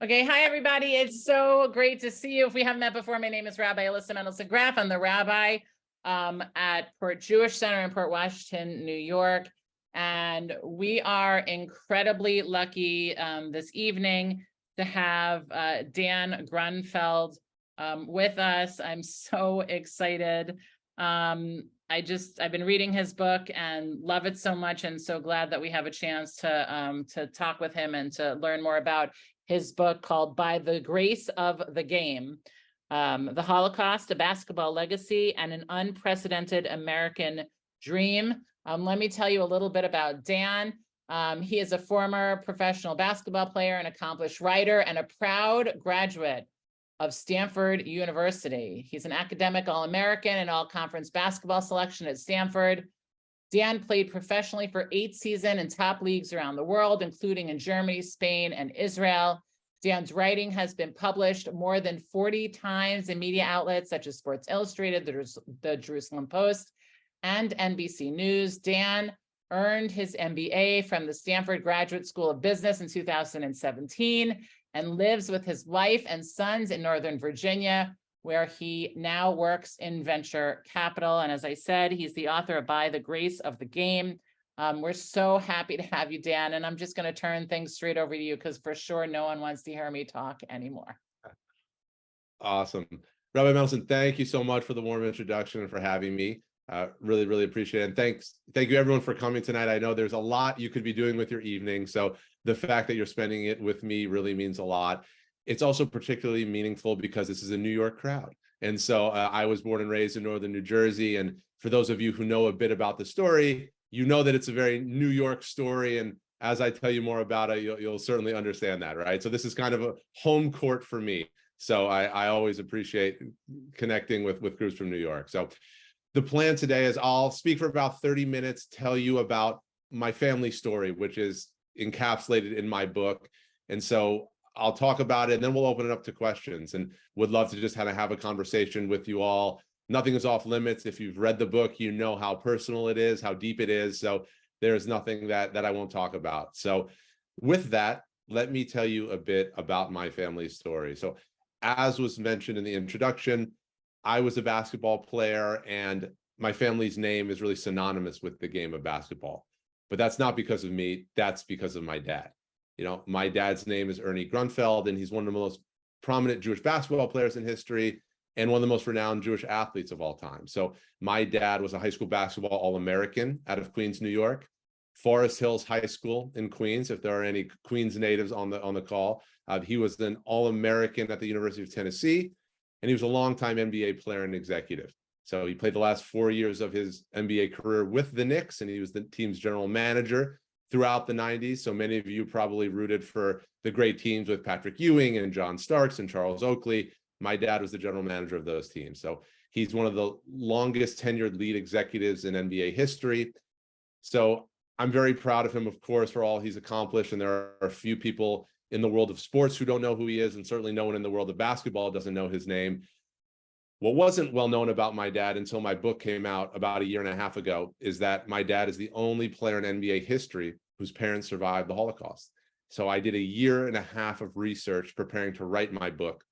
Okay, hi everybody. It's so great to see you. If we haven't met before, my name is Rabbi Mendelson Graf. I'm the rabbi at Port Jewish Center in Port Washington, New York. And we are incredibly lucky this evening to have Dan Grunfeld with us. I'm so excited. I've been reading his book and love it so much, and so glad that we have a chance to talk with him and to learn more about his book called By the Grace of the Game, The Holocaust, a Basketball Legacy, and an Unprecedented American Dream. Let me tell you a little bit about Dan. He is a former professional basketball player, an accomplished writer, and a proud graduate of Stanford University. He's an academic All-American and All-Conference basketball selection at Stanford. Dan played professionally for 8 seasons in top leagues around the world, including in Germany, Spain, and Israel. Dan's writing has been published more than 40 times in media outlets such as Sports Illustrated, the Jerusalem Post, and NBC News. Dan earned his MBA from the Stanford Graduate School of Business in 2017 and lives with his wife and sons in Northern Virginia, where he now works in venture capital. And as I said, he's the author of By the Grace of the Game. We're so happy to have you, Dan. And I'm just going to turn things straight over to you because for sure no one wants to hear me talk anymore. Awesome. Rabbi Mendelson, thank you so much for the warm introduction and for having me. Really, really appreciate it. And thank you everyone for coming tonight. I know there's a lot you could be doing with your evening. So the fact that you're spending it with me really means a lot. It's also particularly meaningful because this is a New York crowd. And so I was born and raised in Northern New Jersey. And for those of you who know a bit about the story, you know that it's a very New York story. And as I tell you more about it, you'll certainly understand that, right? So this is kind of a home court for me. So I always appreciate connecting with groups from New York. So the plan today is I'll speak for about 30 minutes, tell you about my family story, which is encapsulated in my book. And so I'll talk about it and then we'll open it up to questions and would love to just kind of have a conversation with you all. Nothing is off limits. If you've read the book, you know how personal it is, how deep it is. So there's nothing that I won't talk about. So with that, let me tell you a bit about my family story. So as was mentioned in the introduction, I was a basketball player and my family's name is really synonymous with the game of basketball. But that's not because of me, that's because of my dad. You know, my dad's name is Ernie Grunfeld, and he's one of the most prominent Jewish basketball players in history and one of the most renowned Jewish athletes of all time. So my dad was a high school basketball All-American out of Queens, New York, Forest Hills High School in Queens, if there are any Queens natives on the call. He was an All-American at the University of Tennessee, and he was a longtime NBA player and executive. So he played the last 4 years of his NBA career with the Knicks, and he was the team's general manager throughout the 90s. So many of you probably rooted for the great teams with Patrick Ewing and John Starks and Charles Oakley. My dad was the general manager of those teams. So he's one of the longest tenured lead executives in NBA history. So I'm very proud of him, of course, for all he's accomplished. And there are a few people in the world of sports who don't know who he is, and certainly no one in the world of basketball doesn't know his name. What wasn't well known about my dad until my book came out about 1.5 years ago is that my dad is the only player in NBA history whose parents survived the Holocaust. So I did 1.5 years of research preparing to write my book.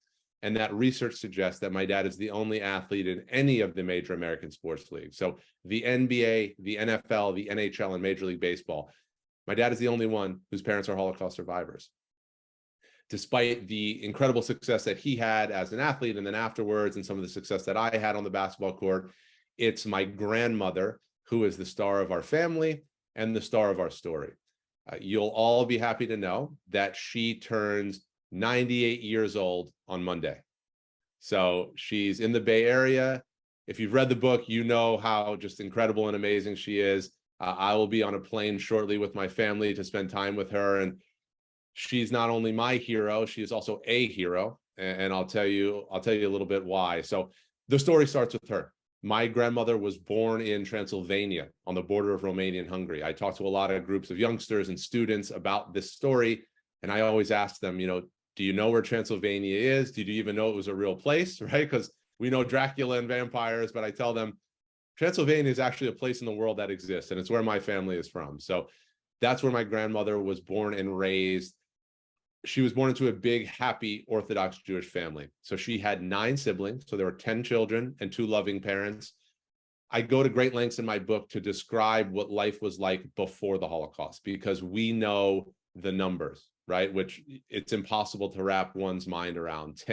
And that research suggests that my dad is the only athlete in any of the major American sports leagues. So the NBA, the NFL, the NHL, and Major League Baseball. My dad is the only one whose parents are Holocaust survivors. Despite the incredible success that he had as an athlete and then afterwards and some of the success that I had on the basketball court, it's my grandmother who is the star of our family and the star of our story. You'll all be happy to know that she turns 98 years old on Monday. So she's in the Bay Area. If you've read the book, you know how just incredible and amazing she is. I will be on a plane shortly with my family to spend time with her, and she's not only my hero, she is also a hero. And I'll tell you a little bit why. So the story starts with her. My grandmother was born in Transylvania on the border of Romania and Hungary. I talked to a lot of groups of youngsters and students about this story. And I always ask them, do you know where Transylvania is? Did you even know it was a real place, right? Because we know Dracula and vampires, but I tell them Transylvania is actually a place in the world that exists, and it's where my family is from. So that's where my grandmother was born and raised. she was born into a big, happy Orthodox Jewish family. So she had 9 siblings. So there were 10 children and 2 loving parents. I go to great lengths in my book to describe what life was like before the Holocaust, because we know the numbers, right? Which it's impossible to wrap one's mind around.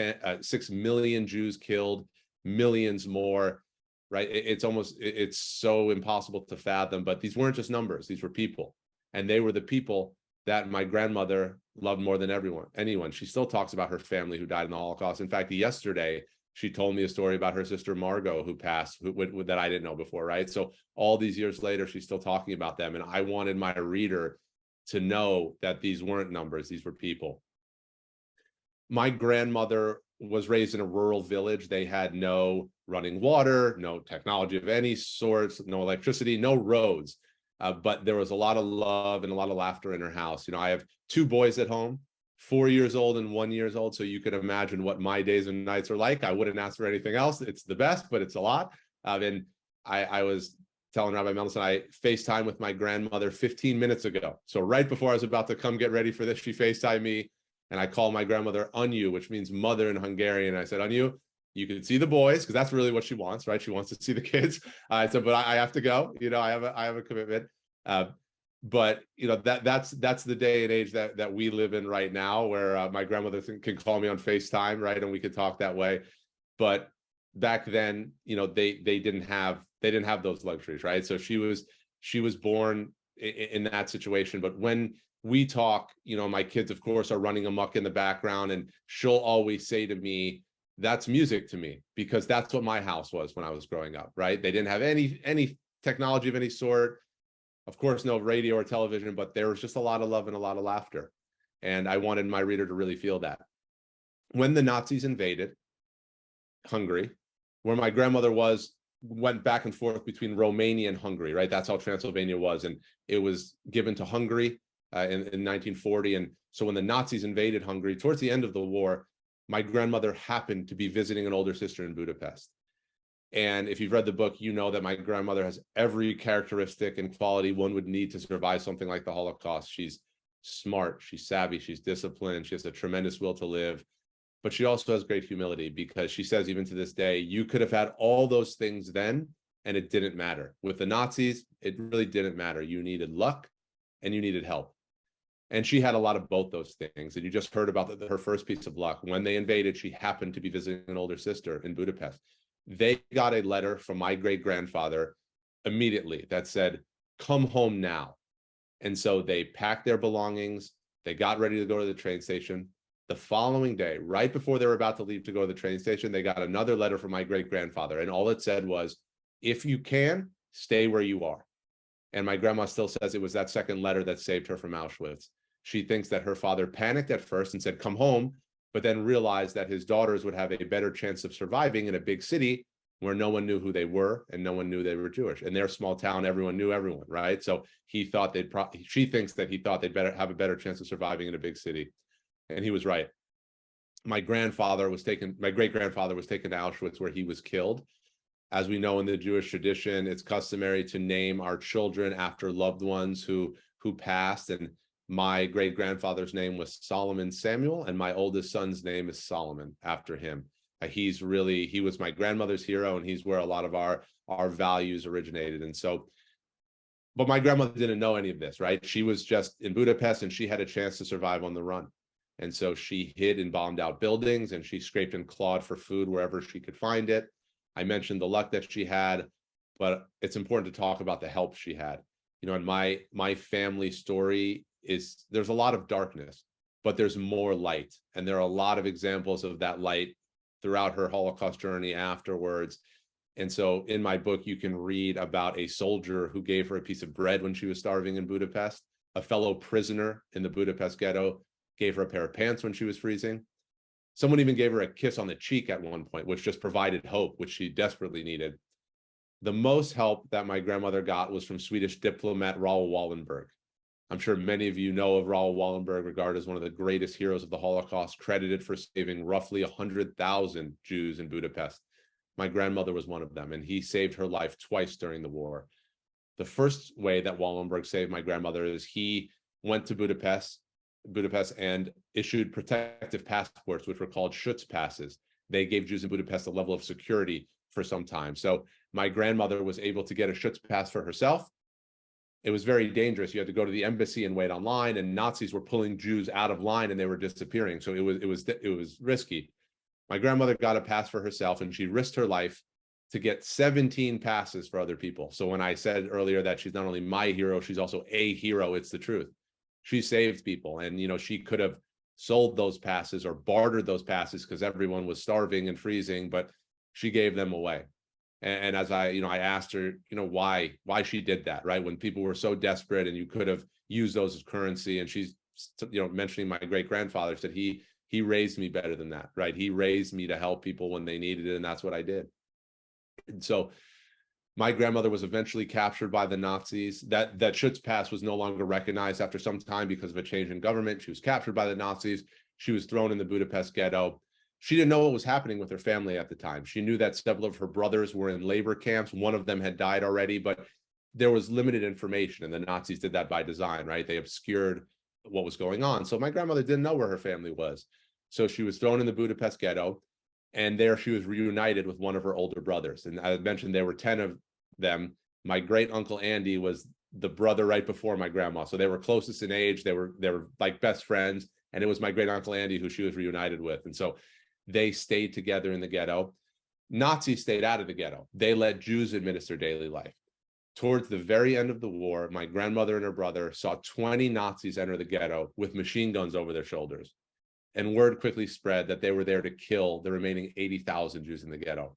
6 million Jews killed, millions more, right? It's so impossible to fathom, but these weren't just numbers. These were people. And they were the people that my grandmother loved more than anyone. She still talks about her family who died in the Holocaust. In fact, yesterday, she told me a story about her sister Margot who passed, that I didn't know before, right? So all these years later, she's still talking about them. And I wanted my reader to know that these weren't numbers, these were people. My grandmother was raised in a rural village. They had no running water, no technology of any sort, no electricity, no roads. But there was a lot of love and a lot of laughter in her house. I have 2 boys at home, 4 years old and 1 year old. So you could imagine what my days and nights are like. I wouldn't ask for anything else. It's the best, but it's a lot. And I was telling Rabbi Mendelson, I FaceTime with my grandmother 15 minutes ago. So right before I was about to come get ready for this, she FaceTimed me, and I called my grandmother Anyu, which means mother in Hungarian. I said, Anyu, you can see the boys, because that's really what she wants, right? She wants to see the kids. I said, but I have to go. I have a commitment. But that's the day and age that we live in right now, where my grandmother can call me on FaceTime, right, and we could talk that way. But back then, they didn't have those luxuries, right? So she was born in that situation. But when we talk, my kids, of course, are running amok in the background, and she'll always say to me, that's music to me, because that's what my house was when I was growing up, right? They didn't have any technology of any sort. Of course, no radio or television, but there was just a lot of love and a lot of laughter. And I wanted my reader to really feel that. When the Nazis invaded Hungary, where my grandmother went back and forth between Romania and Hungary, right? That's how Transylvania was. And it was given to Hungary in 1940. And so when the Nazis invaded Hungary, towards the end of the war, my grandmother happened to be visiting an older sister in Budapest. And if you've read the book, you know that my grandmother has every characteristic and quality one would need to survive something like the Holocaust. She's smart, she's savvy, she's disciplined, she has a tremendous will to live, but she also has great humility, because she says, even to this day, you could have had all those things then, and it didn't matter. With the Nazis, it really didn't matter. You needed luck and you needed help. And she had a lot of both those things. And you just heard about her first piece of luck. When they invaded, she happened to be visiting an older sister in Budapest. They got a letter from my great-grandfather immediately that said, come home now. And so they packed their belongings. They got ready to go to the train station. The following day, right before they were about to leave to go to the train station, they got another letter from my great-grandfather. And all it said was, if you can, stay where you are. And my grandma still says it was that second letter that saved her from Auschwitz. She thinks that her father panicked at first and said, come home, but then realized that his daughters would have a better chance of surviving in a big city where no one knew who they were and no one knew they were Jewish. In their small town, everyone knew everyone, right? So she thinks that he thought they'd better have a better chance of surviving in a big city. And he was right. My great-grandfather was taken to Auschwitz, where he was killed. As we know, in the Jewish tradition, it's customary to name our children after loved ones who passed. And my great-grandfather's name was Solomon Samuel, and my oldest son's name is Solomon after him. He was my grandmother's hero, and he's where a lot of our values originated. And so, but my grandmother didn't know any of this, right? She was just in Budapest, and she had a chance to survive on the run. And so she hid in bombed out buildings, and she scraped and clawed for food wherever she could find it. I mentioned the luck that she had, but it's important to talk about the help she had. And my family story is, there's a lot of darkness, but there's more light. And there are a lot of examples of that light throughout her Holocaust journey afterwards. And so in my book, you can read about a soldier who gave her a piece of bread when she was starving in Budapest. A fellow prisoner in the Budapest ghetto gave her a pair of pants when she was freezing. Someone even gave her a kiss on the cheek at one point, which just provided hope, which she desperately needed. The most help that my grandmother got was from Swedish diplomat Raoul Wallenberg. I'm sure many of you know of Raoul Wallenberg, regarded as one of the greatest heroes of the Holocaust, credited for saving roughly 100,000 Jews in Budapest. My grandmother was one of them, and he saved her life twice during the war. The first way that Wallenberg saved my grandmother is he went to Budapest, Budapest and issued protective passports, which were called Schutz passes. They gave Jews in Budapest a level of security for some time. So my grandmother was able to get a Schutz pass for herself. It was very dangerous. You had to go to the embassy and wait online, and Nazis were pulling Jews out of line and they were disappearing. So it was risky. My grandmother got a pass for herself, and she risked her life to get 17 passes for other people. So when I said earlier that she's not only my hero, she's also a hero, it's the truth. She saved people, and she could have sold those passes or bartered those passes because everyone was starving and freezing, but she gave them away. And as I asked her, why she did that, right? When people were so desperate and you could have used those as currency. And she's, mentioning my great grandfather, said he raised me better than that, right? He raised me to help people when they needed it. And that's what I did. And so my grandmother was eventually captured by the Nazis. That Schutz pass was no longer recognized after some time because of a change in government. She was captured by the Nazis. She was thrown in the Budapest ghetto. She didn't know what was happening with her family at the time. She knew that several of her brothers were in labor camps. One of them had died already, but there was limited information, and the Nazis did that by design, right? They obscured what was going on. So my grandmother didn't know where her family was. So she was thrown in the Budapest ghetto, and there she was reunited with one of her older brothers. And I mentioned there were 10 of them. My great uncle Andy was the brother right before my grandma. So they were closest in age. They were like best friends. And it was my great uncle Andy who she was reunited with. And so they stayed together in the ghetto. Nazis stayed out of the ghetto. They let Jews administer daily life. Towards the very end of the war, my grandmother and her brother saw 20 Nazis enter the ghetto with machine guns over their shoulders. And word quickly spread that they were there to kill the remaining 80,000 Jews in the ghetto.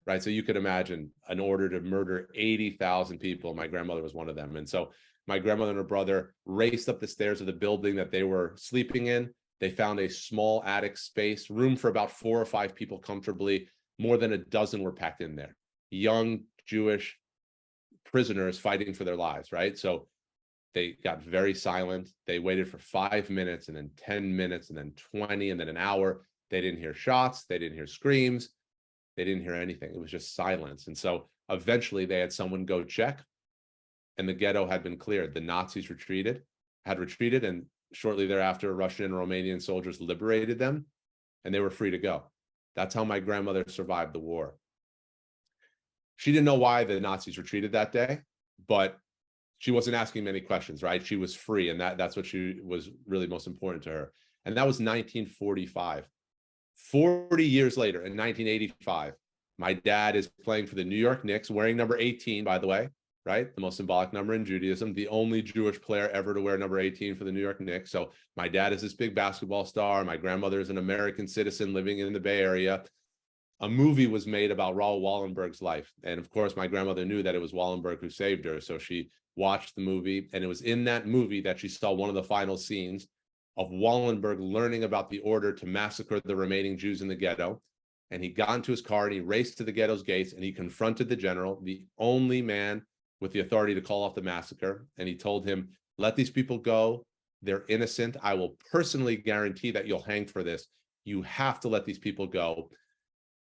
Right? So you could imagine an order to murder 80,000 people. My grandmother was one of them. And so my grandmother and her brother raced up the stairs of the building that they were sleeping in. They found a small attic space, room for about 4 or 5 people comfortably. More than a dozen were packed in there. Young Jewish prisoners fighting for their lives, right? So they got very silent. They waited for 5 minutes, and then 10 minutes, and then 20, and then an hour. They didn't hear shots. They didn't hear screams. They didn't hear anything. It was just silence. And so eventually they had someone go check, and the ghetto had been cleared. The Nazis had retreated, and shortly thereafter, Russian and Romanian soldiers liberated them, and they were free to go. That's how my grandmother survived the war. She didn't know why the Nazis retreated that day, but she wasn't asking many questions, right? She was free, and that's what she was really most important to her. And that was 1945. 40 years later, in 1985, my dad is playing for the New York Knicks, wearing number 18, by the way, right? The most symbolic number in Judaism, the only Jewish player ever to wear number 18 for the New York Knicks. So my dad is this big basketball star. My grandmother is an American citizen living in the Bay Area. A movie was made about Raoul Wallenberg's life. And of course, my grandmother knew that it was Wallenberg who saved her. So she watched the movie, and it was in that movie that she saw one of the final scenes of Wallenberg learning about the order to massacre the remaining Jews in the ghetto. And he got into his car and he raced to the ghetto's gates, and he confronted the general, the only man with the authority to call off the massacre. And he told him, let these people go. They're innocent. I will personally guarantee that you'll hang for this. You have to let these people go.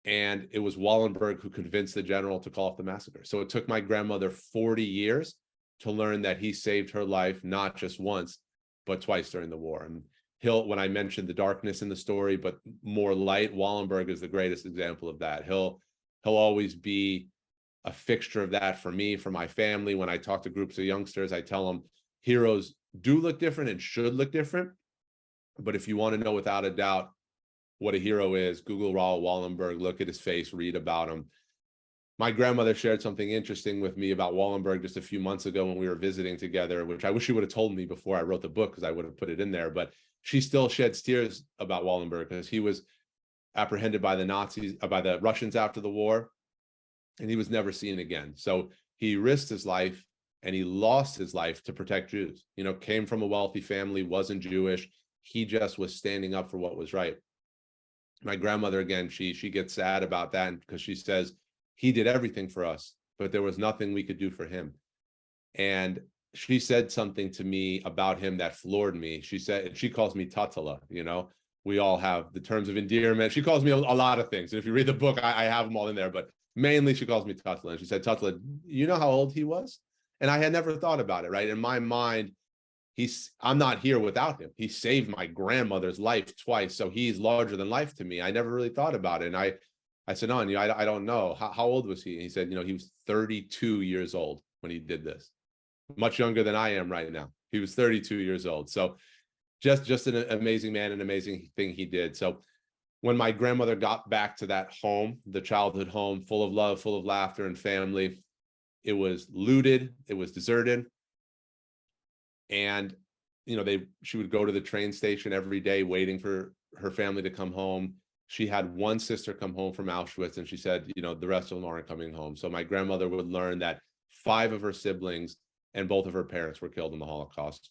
And it was Wallenberg who convinced the general to call off the massacre. So it took my grandmother 40 years to learn that he saved her life, not just once, but twice during the war. And when I mentioned the darkness in the story, but more light, Wallenberg is the greatest example of that. He'll always be a fixture of that for me, for my family. When I talk to groups of youngsters, I tell them heroes do look different and should look different. But if you want to know without a doubt what a hero is, Google Raoul Wallenberg, look at his face, read about him. My grandmother shared something interesting with me about Wallenberg just a few months ago when we were visiting together, which I wish she would have told me before I wrote the book, because I would have put it in there. But she still sheds tears about Wallenberg because he was apprehended by the Nazis, by the Russians after the war, and he was never seen again. So he risked his life, and he lost his life to protect Jews. Came from a wealthy family, wasn't Jewish. He just was standing up for what was right. My grandmother, again, she gets sad about that because she says, he did everything for us, but there was nothing we could do for him. And she said something to me about him that floored me. She said, she calls me Tatala, we all have the terms of endearment. She calls me a lot of things. And if you read the book, I have them all in there, but mainly she calls me Tatala. And she said, Tatala, you know how old he was? And I had never thought about it, right? In my mind, I'm not here without him. He saved my grandmother's life twice. So he's larger than life to me. I never really thought about it. And I said, no, I don't know. How old was he? And he said, he was 32 years old when he did this, much younger than I am right now. He was 32 years old. So just an amazing man, an amazing thing he did. So when my grandmother got back to that home, the childhood home, full of love, full of laughter and family, it was looted, it was deserted. And, she would go to the train station every day waiting for her family to come home. She had one sister come home from Auschwitz, and she said, the rest of them aren't coming home. So my grandmother would learn that 5 of her siblings and both of her parents were killed in the Holocaust.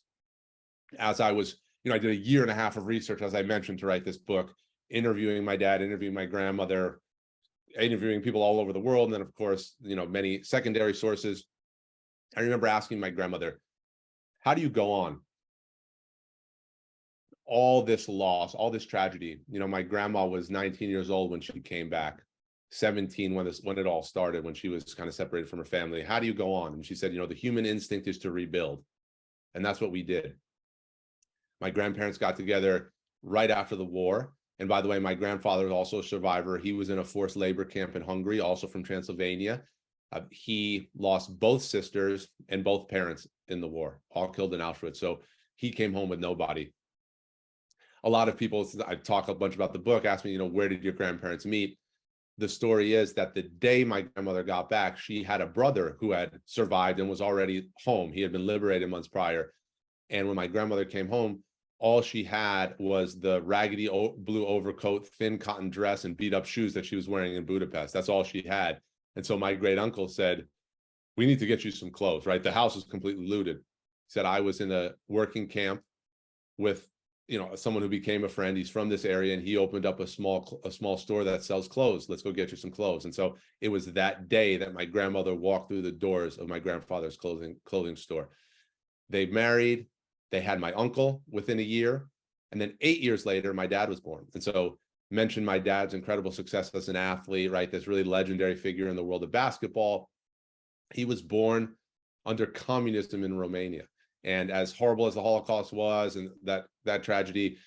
As I was, I did a year and a half of research, as I mentioned, to write this book, interviewing my dad, interviewing my grandmother, interviewing people all over the world. And then, of course, many secondary sources. I remember asking my grandmother, how do you go on? All this loss, all this tragedy. My grandma was 19 years old when she came back, 17 when it all started, when she was kind of separated from her family. How do you go on? And she said, the human instinct is to rebuild. And that's what we did. My grandparents got together right after the war. And by the way, my grandfather is also a survivor. He was in a forced labor camp in Hungary, also from Transylvania. He lost both sisters and both parents in the war, all killed in Auschwitz. So he came home with nobody. A lot of people, I talk a bunch about the book, ask me, where did your grandparents meet? The story is that the day my grandmother got back, she had a brother who had survived and was already home. He had been liberated months prior. And when my grandmother came home, all she had was the raggedy blue overcoat, thin cotton dress, and beat up shoes that she was wearing in Budapest. That's all she had. And so my great uncle said, we need to get you some clothes, right? The house was completely looted. He said, I was in a working camp with someone who became a friend. He's from this area, and he opened up a small store that sells clothes. Let's go get you some clothes. And so it was that day that my grandmother walked through the doors of my grandfather's clothing store. They married. They had my uncle within a year. And then 8 years later, my dad was born. And so mentioned my dad's incredible success as an athlete, right? This really legendary figure in the world of basketball. He was born under communism in Romania. And as horrible as the Holocaust was, and that tragedy,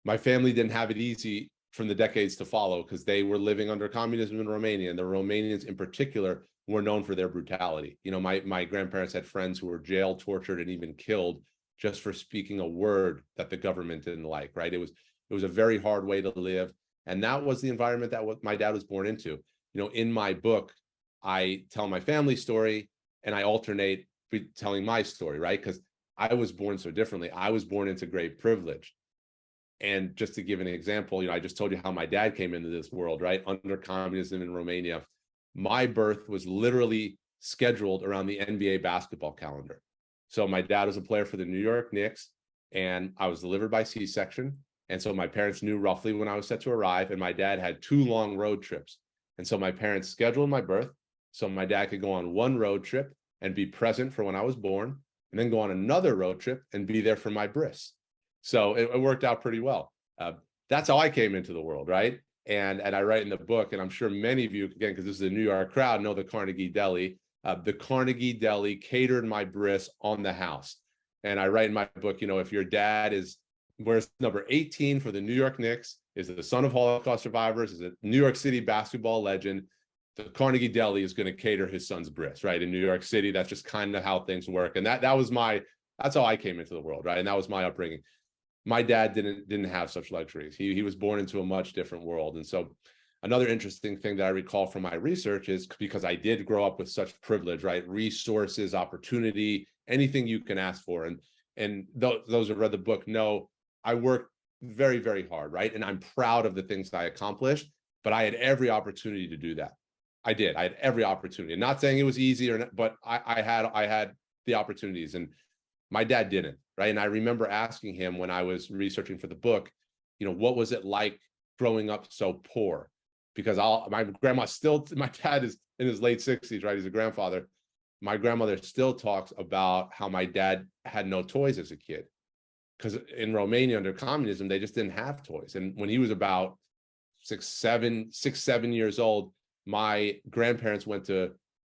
my family didn't have it easy from the decades to follow, because they were living under communism in Romania. And the Romanians in particular were known for their brutality. My grandparents had friends who were jailed, tortured, and even killed just for speaking a word that the government didn't like, right? It was a very hard way to live. And that was the environment that my dad was born into. In my book, I tell my family story and I alternate telling my story, right? Because I was born so differently. I was born into great privilege. And just to give an example, I just told you how my dad came into this world, right? Under communism in Romania. My birth was literally scheduled around the NBA basketball calendar. So my dad was a player for the New York Knicks, and I was delivered by C-section. And so my parents knew roughly when I was set to arrive, and my dad had 2 long road trips. And so my parents scheduled my birth so my dad could go on one road trip and be present for when I was born, and then go on another road trip and be there for my bris. So it worked out pretty well. That's how I came into the world, right? And I write in the book, and I'm sure many of you, again, because this is a New York crowd, know the Carnegie Deli. The Carnegie Deli catered my bris on the house. And I write in my book, if your dad wears number 18 for the New York Knicks, is the son of Holocaust survivors, is a New York City basketball legend, the Carnegie Deli is going to cater his son's bris, right? In New York City, that's just kind of how things work. And that's how I came into the world, right? And that was my upbringing. My dad didn't have such luxuries. He was born into a much different world. And so another interesting thing that I recall from my research is, because I did grow up with such privilege, right? Resources, opportunity, anything you can ask for. And those who read the book know I worked very, very hard, right? And I'm proud of the things I accomplished, but I had every opportunity to do that. I had every opportunity. Not saying it was easy, but I had the opportunities, and my dad didn't, right? And I remember asking him when I was researching for the book, what was it like growing up so poor? Because my dad is in his late 60s, right? He's a grandfather. My grandmother still talks about how my dad had no toys as a kid, because in Romania under communism, they just didn't have toys. And when he was about 6, 7 years old, my grandparents went to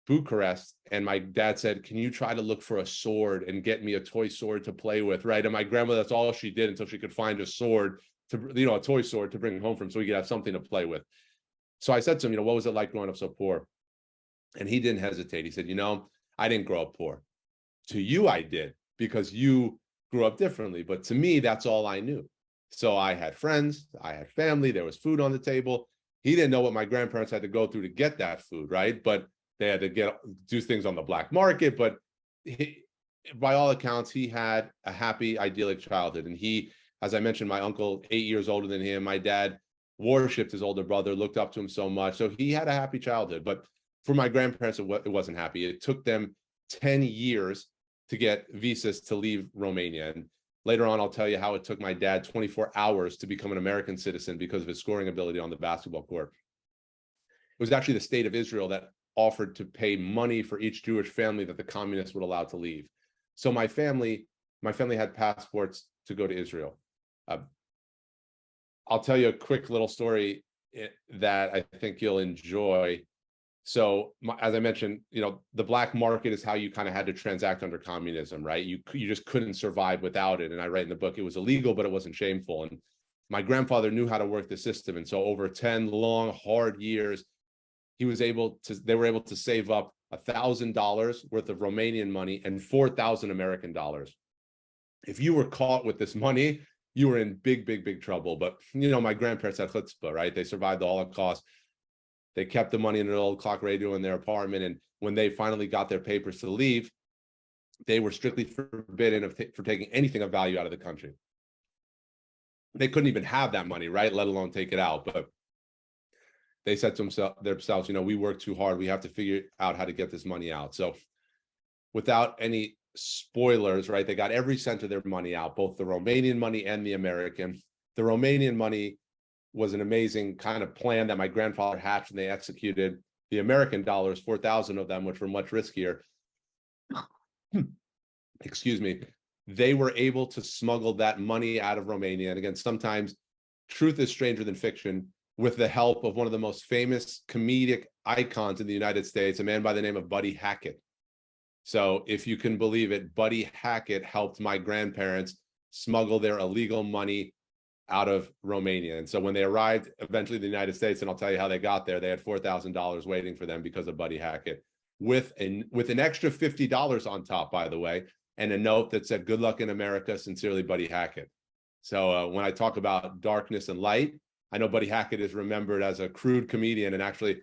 Bucharest, and my dad said, can you try to look for a sword and get me a toy sword to play with, right? And my grandmother, that's all she did until she could find a sword to, a toy sword to bring home from, so we could have something to play with. So I said to him, what was it like growing up so poor? And he didn't hesitate. He said, I didn't grow up poor. To you, I did, because you grew up differently. But to me, that's all I knew. So I had friends, I had family, there was food on the table. He didn't know what my grandparents had to go through to get that food, right? But they had to do things on the black market. But by all accounts, he had a happy, idyllic childhood. And he, as I mentioned, my uncle, 8 years older than him, my dad worshipped his older brother, looked up to him so much. So he had a happy childhood. But for my grandparents, it wasn't happy. It took them 10 years to get visas to leave Romania. And later on, I'll tell you how it took my dad 24 hours to become an American citizen because of his scoring ability on the basketball court. It was actually the state of Israel that offered to pay money for each Jewish family that the communists would allow to leave. So my family had passports to go to Israel. I'll tell you a quick little story that I think you'll enjoy. So as I mentioned, the black market is how you kind of had to transact under communism, right? You just couldn't survive without it. And I write in the book, it was illegal, but it wasn't shameful. And my grandfather knew how to work the system. And so over 10 long, hard years, they were able to save up $1,000 worth of Romanian money and 4,000 American dollars. If you were caught with this money, you were in big, big, big trouble. But, my grandparents had chutzpah, right? They survived the Holocaust. They kept the money in an old clock radio in their apartment. And when they finally got their papers to leave, they were strictly forbidden for taking anything of value out of the country. They couldn't even have that money, right? Let alone take it out. But they said to themselves, we work too hard. We have to figure out how to get this money out. So without any spoilers, right, they got every cent of their money out, both the Romanian money and the American. The Romanian money was an amazing kind of plan that my grandfather hatched and they executed. The American dollars, 4,000 of them, which were much riskier, excuse me, they were able to smuggle that money out of Romania. And again, sometimes truth is stranger than fiction, with the help of one of the most famous comedic icons in the United States, a man by the name of Buddy Hackett. So if you can believe it, Buddy Hackett helped my grandparents smuggle their illegal money out of Romania. And so when they arrived eventually in the United States, and I'll tell you how they got there, they had $4,000 waiting for them because of Buddy Hackett, with an extra $50 on top, by the way, and a note that said, "Good luck in America, sincerely, Buddy Hackett." So when I talk about darkness and light, I know Buddy Hackett is remembered as a crude comedian, and actually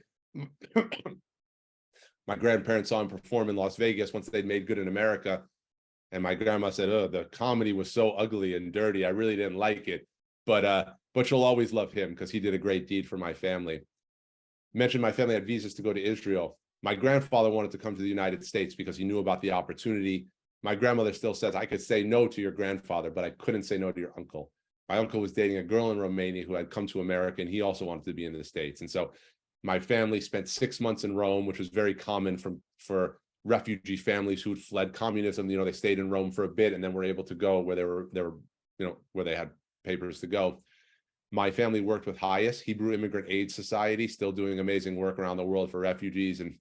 my grandparents saw him perform in Las Vegas once they'd made good in America. And my grandma said, "Oh, the comedy was so ugly and dirty. I really didn't like it. But you'll always love him because he did a great deed for my family." Mentioned my family had visas to go to Israel. My grandfather wanted to come to the United States because he knew about the opportunity. My grandmother still says, "I could say no to your grandfather, but I couldn't say no to your uncle." My uncle was dating a girl in Romania who had come to America, and he also wanted to be in the States. And so my family spent 6 months in Rome, which was very common for refugee families who had fled communism. They stayed in Rome for a bit and then were able to go where where they had papers to go. My family worked with HIAS, Hebrew Immigrant Aid Society, still doing amazing work around the world for refugees. And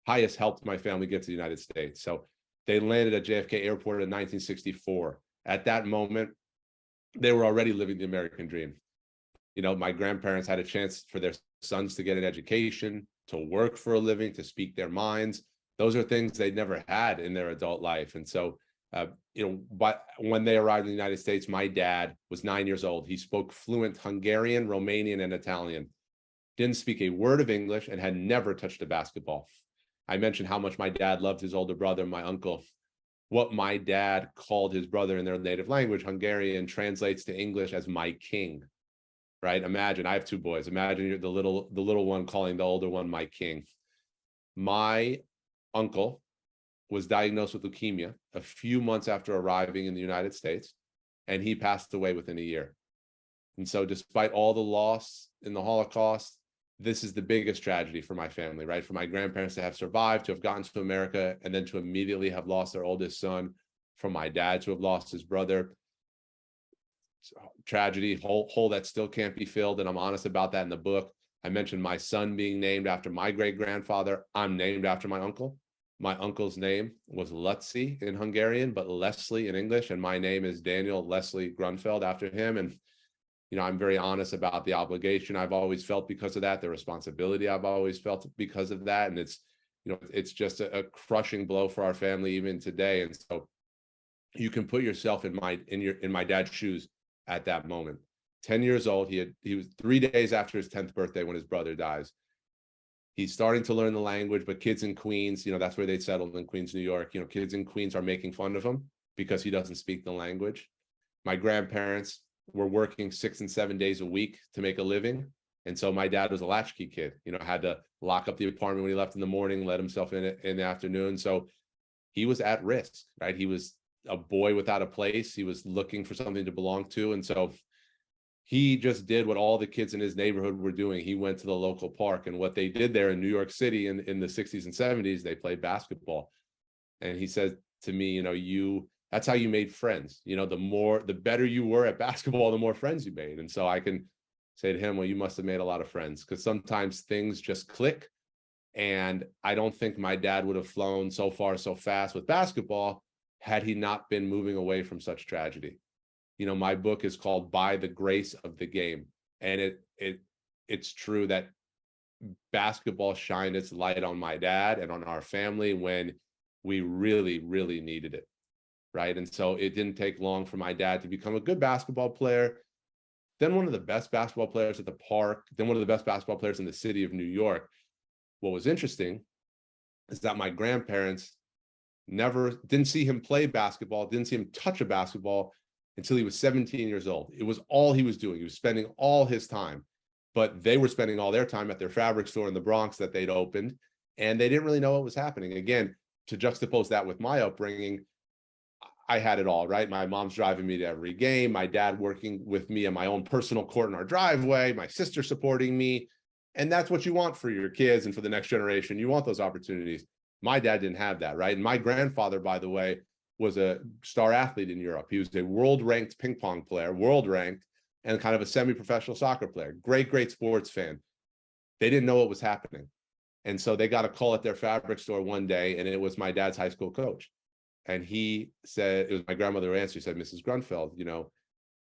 HIAS helped my family get to the United States. So they landed at JFK Airport in 1964. At that moment, they were already living the American dream. My grandparents had a chance for their sons to get an education, to work for a living, to speak their minds. Those are things they'd never had in their adult life. And so, but when they arrived in the United States, my dad was 9 years old. He spoke fluent Hungarian, Romanian, and Italian, didn't speak a word of English, and had never touched a basketball. I mentioned how much my dad loved his older brother, my uncle. What my dad called his brother in their native language, Hungarian, translates to English as "my king." Right? Imagine, I have two boys. Imagine you're the little one calling the older one "my king." My uncle was diagnosed with leukemia a few months after arriving in the United States, and he passed away within a year. And so despite all the loss in the Holocaust, this is the biggest tragedy for my family, right? For my grandparents to have survived, to have gotten to America, and then to immediately have lost their oldest son, for my dad to have lost his brother. Tragedy, hole that still can't be filled. And I'm honest about that in the book. I mentioned my son being named after my great-grandfather. I'm named after my uncle. My uncle's name was Lutzi in Hungarian, but Leslie in English, and my name is Daniel Leslie Grunfeld after him. And I'm very honest about the obligation I've always felt because of that, the responsibility I've always felt because of that. And it's just a crushing blow for our family even today. And so you can put yourself in my dad's shoes at that moment. 10 years old, he was 3 days after his 10th birthday when his brother dies. He's starting to learn the language, but kids in Queens, that's where they settled, in Queens, New York. Kids in Queens are making fun of him because he doesn't speak the language. My grandparents were working 6 and 7 days a week to make a living. And so my dad was a latchkey kid, had to lock up the apartment when he left in the morning, let himself in the afternoon. So he was at risk, right? He was a boy without a place. He was looking for something to belong to. And so he just did what all the kids in his neighborhood were doing. He went to the local park, and what they did there in New York City in the 60s and 70s, they played basketball. And he said to me, that's how you made friends. The better you were at basketball, the more friends you made. And so I can say to him, well, you must have made a lot of friends, because sometimes things just click. And I don't think my dad would have flown so far so fast with basketball had he not been moving away from such tragedy. My book is called By the Grace of the Game. And it's true that basketball shined its light on my dad and on our family when we really, really needed it. Right. And so it didn't take long for my dad to become a good basketball player, then one of the best basketball players at the park, then one of the best basketball players in the city of New York. What was interesting is that my grandparents didn't see him play basketball, didn't see him touch a basketball until he was 17 years old. It was all he was doing. He was spending all his time, but they were spending all their time at their fabric store in the Bronx that they'd opened, and they didn't really know what was happening. Again, to juxtapose that with my upbringing, I had it all, right? My mom's driving me to every game, my dad working with me on my own personal court in our driveway, my sister supporting me. And that's what you want for your kids and for the next generation. You want those opportunities. My dad didn't have that, right? And my grandfather, by the way, was a star athlete in Europe. He was a world-ranked ping pong player, world-ranked, and kind of a semi-professional soccer player. Great sports fan. They didn't know what was happening. And so they got a call at their fabric store one day, and it was my dad's high school coach. And he said, it was my grandmother who answered, he said, Mrs. Grunfeld,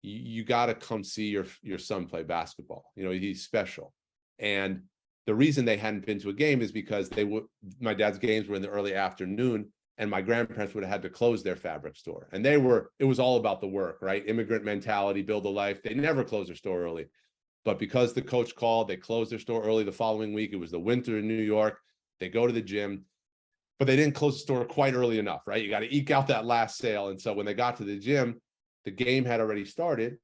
you got to come see your son play basketball. He's special. And the reason they hadn't been to a game is because my dad's games were in the early afternoon, and my grandparents would have had to close their fabric store. And it was all about the work, right? Immigrant mentality, build a life. They never closed their store early. But because the coach called, they closed their store early the following week. It was the winter in New York. They go to the gym, but they didn't close the store quite early enough, right? You got to eke out that last sale. And so when they got to the gym, the game had already started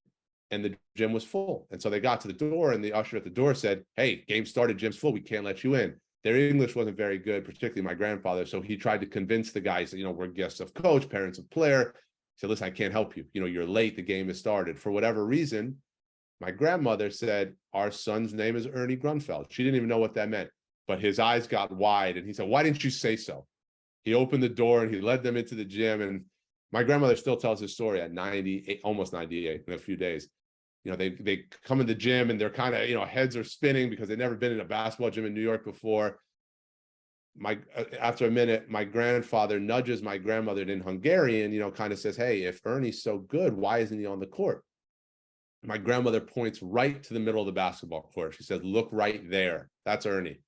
and the gym was full. And so they got to the door, and the usher at the door said, hey, game started, gym's full, we can't let you in. Their English wasn't very good, particularly my grandfather. So he tried to convince the guys that, we're guests of coach, parents of player. He said, listen, I can't help you. You're late. The game has started. For whatever reason, my grandmother said, our son's name is Ernie Grunfeld. She didn't even know what that meant, but his eyes got wide and he said, why didn't you say so? He opened the door and he led them into the gym. And my grandmother still tells his story at 98, almost 98 in a few days. They come in the gym and they're kind of, heads are spinning because they've never been in a basketball gym in New York before. After a minute, my grandfather nudges my grandmother in Hungarian, kind of says, hey, if Ernie's so good, why isn't he on the court? My grandmother points right to the middle of the basketball court. She says, look right there. That's Ernie.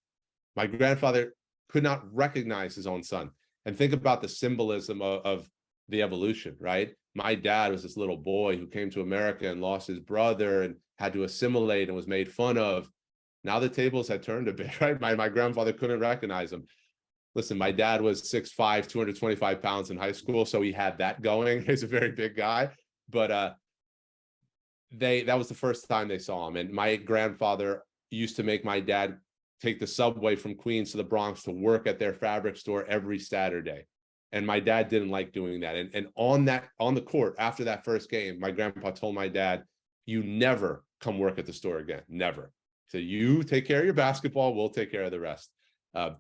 My grandfather could not recognize his own son. And think about the symbolism of the evolution, right? My dad was this little boy who came to America and lost his brother and had to assimilate and was made fun of. Now the tables had turned a bit, right? My grandfather couldn't recognize him. Listen, my dad was 6'5", 225 pounds in high school, so he had that going. He's a very big guy, but that was the first time they saw him. And my grandfather used to make my dad take the subway from Queens to the Bronx to work at their fabric store every Saturday. And my dad didn't like doing that. And on the court, after that first game, my grandpa told my dad, you never come work at the store again, never. So you take care of your basketball, we'll take care of the rest. The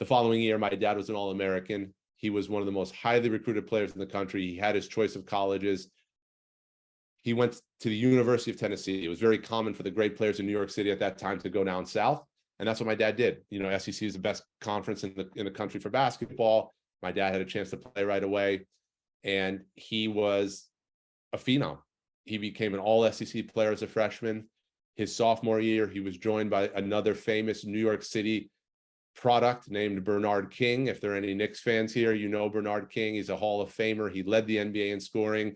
following year, my dad was an All-American. He was one of the most highly recruited players in the country. He had his choice of colleges. he went to the University of Tennessee. It was very common for the great players in New York City at that time to go down south. And that's what my dad did. You know, SEC is the best conference in the country for basketball. My dad had a chance to play right away. And he was a phenom. He became an all SEC player as a freshman. His sophomore year, he was joined by another famous New York City product named Bernard King. If there are any Knicks fans here, you know Bernard King. He's a Hall of Famer. He led the NBA in scoring.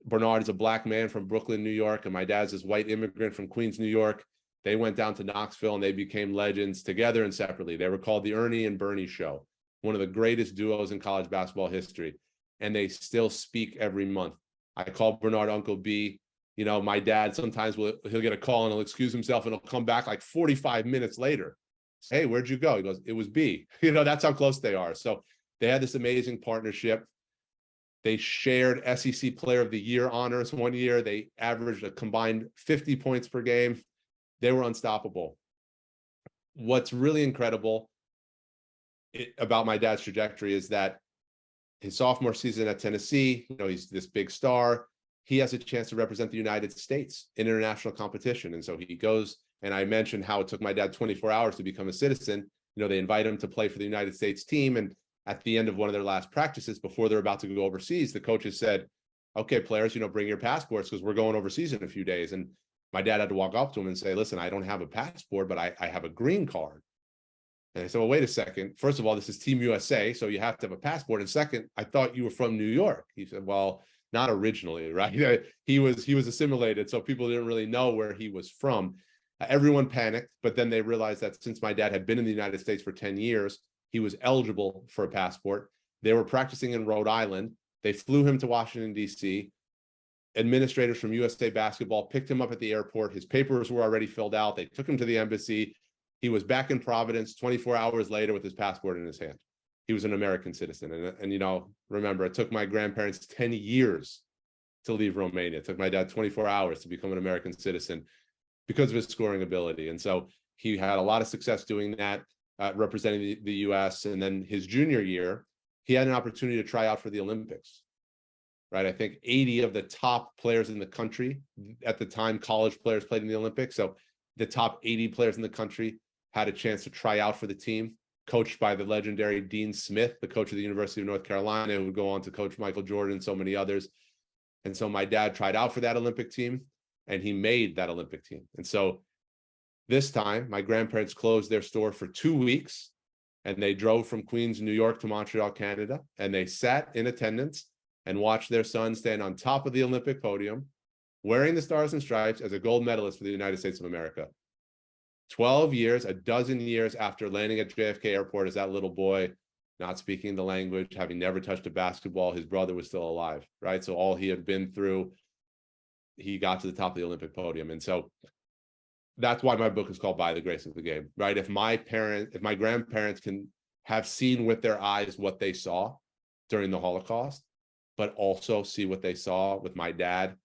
Bernard is a black man from Brooklyn, New York, and my dad's this white immigrant from Queens, New York. They went down to Knoxville and they became legends together and separately. They were called the Ernie and Bernie Show, one of the greatest duos in college basketball history. And they still speak every month. I call Bernard Uncle B. You know, my dad sometimes he'll get a call and he'll excuse himself and he'll come back like 45 minutes later. Hey, where'd you go? He goes, it was B. You know, that's how close they are. So they had this amazing partnership. They shared SEC Player of the Year honors one year. They averaged a combined 50 points per game. They were unstoppable. What's really incredible about my dad's trajectory is that his sophomore season at Tennessee, you know, he's this big star. He has a chance to represent the United States in international competition. And so he goes, and I mentioned how it took my dad 24 hours to become a citizen. You know, they invite him to play for the United States team. And at the end of one of their last practices, before they're about to go overseas, the coaches said, okay, players, you know, bring your passports because we're going overseas in a few days. And my dad had to walk up to him and say, listen, I don't have a passport, but I have a green card. And I said, well, wait a second. First of all, this is Team USA, so you have to have a passport. And second, I thought you were from New York. He said, well, not originally, right? He was assimilated, so people didn't really know where he was from. Everyone panicked, but then they realized that since my dad had been in the United States for 10 years, he was eligible for a passport. They were practicing in Rhode Island. They flew him to Washington, D.C. Administrators from USA Basketball picked him up at the airport. His papers were already filled out. They took him to the embassy. He was back in Providence 24 hours later with his passport in his hand. He was an American citizen. And you know, remember, it took my grandparents 10 years to leave Romania. It took my dad 24 hours to become an American citizen because of his scoring ability. And so he had a lot of success doing that, representing the US. And then his junior year, he had an opportunity to try out for the Olympics, right? I think 80 of the top players in the country at the time, college players played in the Olympics. So the top 80 players in the country had a chance to try out for the team, coached by the legendary Dean Smith, the coach of the University of North Carolina, who would go on to coach Michael Jordan and so many others. And so my dad tried out for that Olympic team, and he made that Olympic team. And so this time, my grandparents closed their store for 2 weeks, and they drove from Queens, New York to Montreal, Canada, and they sat in attendance and watched their son stand on top of the Olympic podium, wearing the Stars and Stripes as a gold medalist for the United States of America. 12 years, a dozen years after landing at JFK Airport as that little boy, not speaking the language, having never touched a basketball, his brother was still alive, right? So all he had been through, he got to the top of the Olympic podium. And so that's why my book is called By the Grace of the Game, right? If my grandparents can have seen with their eyes what they saw during the Holocaust, but also see what they saw with my dad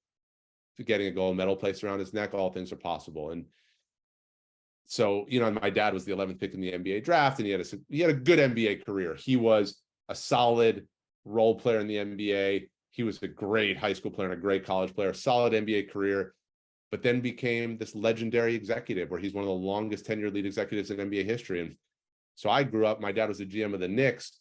getting a gold medal placed around his neck, all things are possible. And so, you know, my dad was the 11th pick in the NBA draft, and he had a good NBA career. He was a solid role player in the NBA. He was a great high school player and a great college player, solid NBA career, but then became this legendary executive where he's one of the longest tenured lead executives in NBA history. And so I grew up, my dad was the GM of the Knicks.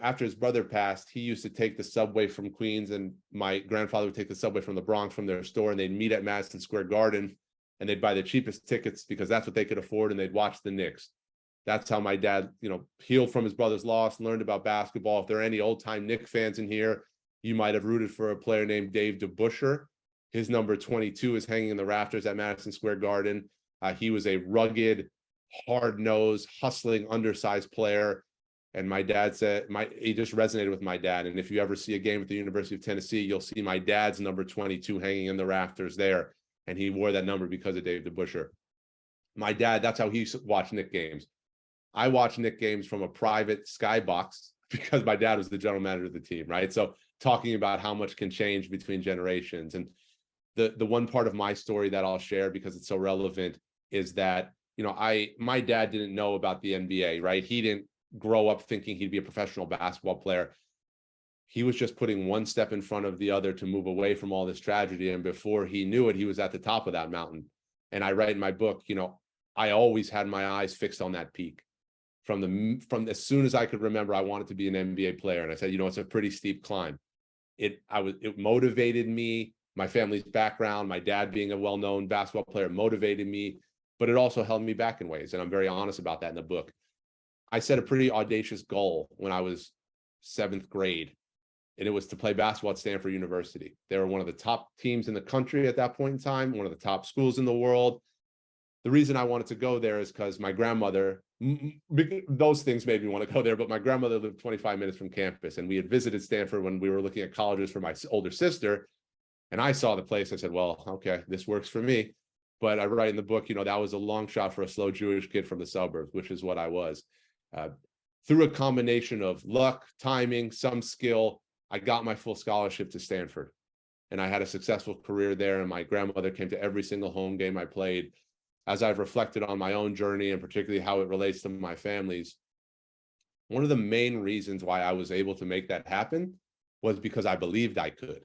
After his brother passed, he used to take the subway from Queens, and my grandfather would take the subway from the Bronx from their store, and they'd meet at Madison Square Garden. And they'd buy the cheapest tickets because that's what they could afford, and they'd watch the Knicks. That's how my dad, you know, healed from his brother's loss, learned about basketball. If there are any old-time Knicks fans in here, you might have rooted for a player named Dave DeBusschere. His number 22 is hanging in the rafters at Madison Square Garden. He was a rugged, hard-nosed, hustling, undersized player. And my dad said, he just resonated with my dad. And if you ever see a game at the University of Tennessee, you'll see my dad's number 22 hanging in the rafters there. And he wore that number because of Dave DeBusschere. My dad, that's how he watched Knicks games. I watched Knicks games from a private skybox because my dad was the general manager of the team, right? So talking about how much can change between generations. And the one part of my story that I'll share because it's so relevant is that, you know, my dad didn't know about the NBA, right? He didn't grow up thinking he'd be a professional basketball player. he was just putting one step in front of the other to move away from all this tragedy. And before he knew it, he was at the top of that mountain. And I write in my book, I always had my eyes fixed on that peak. From as soon as I could remember, I wanted to be an NBA player. And I said, it's a pretty steep climb. It motivated me. My family's background, my dad being a well-known basketball player, motivated me, but it also held me back in ways. And I'm very honest about that in the book. I set a pretty audacious goal when I was 7th grade, and it was to play basketball at Stanford University. They were one of the top teams in the country at that point in time, one of the top schools in the world. The reason I wanted to go there is because my grandmother, those things made me want to go there, but my grandmother lived 25 minutes from campus, and we had visited Stanford when we were looking at colleges for my older sister. And I saw the place. I said, well, okay, this works for me. But I write in the book, that was a long shot for a slow Jewish kid from the suburbs, which is what I was. Through a combination of luck, timing, some skill, I got my full scholarship to Stanford. And I had a successful career there. And my grandmother came to every single home game I played. As I've reflected on my own journey, and particularly how it relates to my family's, one of the main reasons why I was able to make that happen was because I believed I could.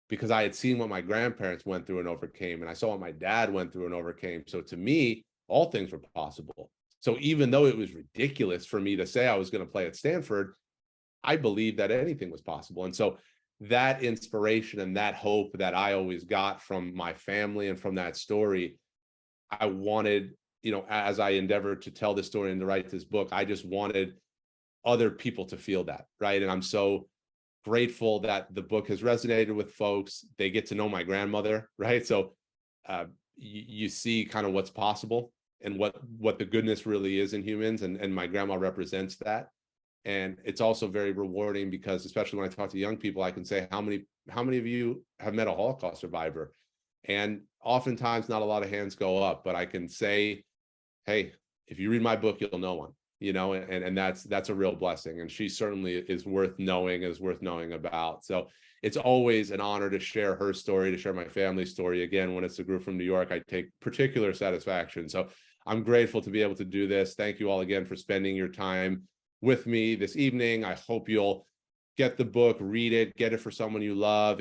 Because I had seen what my grandparents went through and overcame, and I saw what my dad went through and overcame. So to me, all things were possible. So even though it was ridiculous for me to say I was going to play at Stanford, I believed that anything was possible. And so that inspiration and that hope that I always got from my family and from that story, I wanted, as I endeavored to tell this story and to write this book, I just wanted other people to feel that, right? And I'm so grateful that the book has resonated with folks. They get to know my grandmother, right? So you see kind of what's possible and what the goodness really is in humans, and my grandma represents that. And it's also very rewarding because, especially when I talk to young people, I can say, how many of you have met a Holocaust survivor? And oftentimes not a lot of hands go up, but I can say, hey, if you read my book, you'll know one. And that's a real blessing. And she certainly is worth knowing about. So it's always an honor to share her story, to share my family's story. Again, when it's a group from New York, I take particular satisfaction. So I'm grateful to be able to do this. Thank you all again for spending your time with me this evening. I hope you'll get the book, read it, get it for someone you love.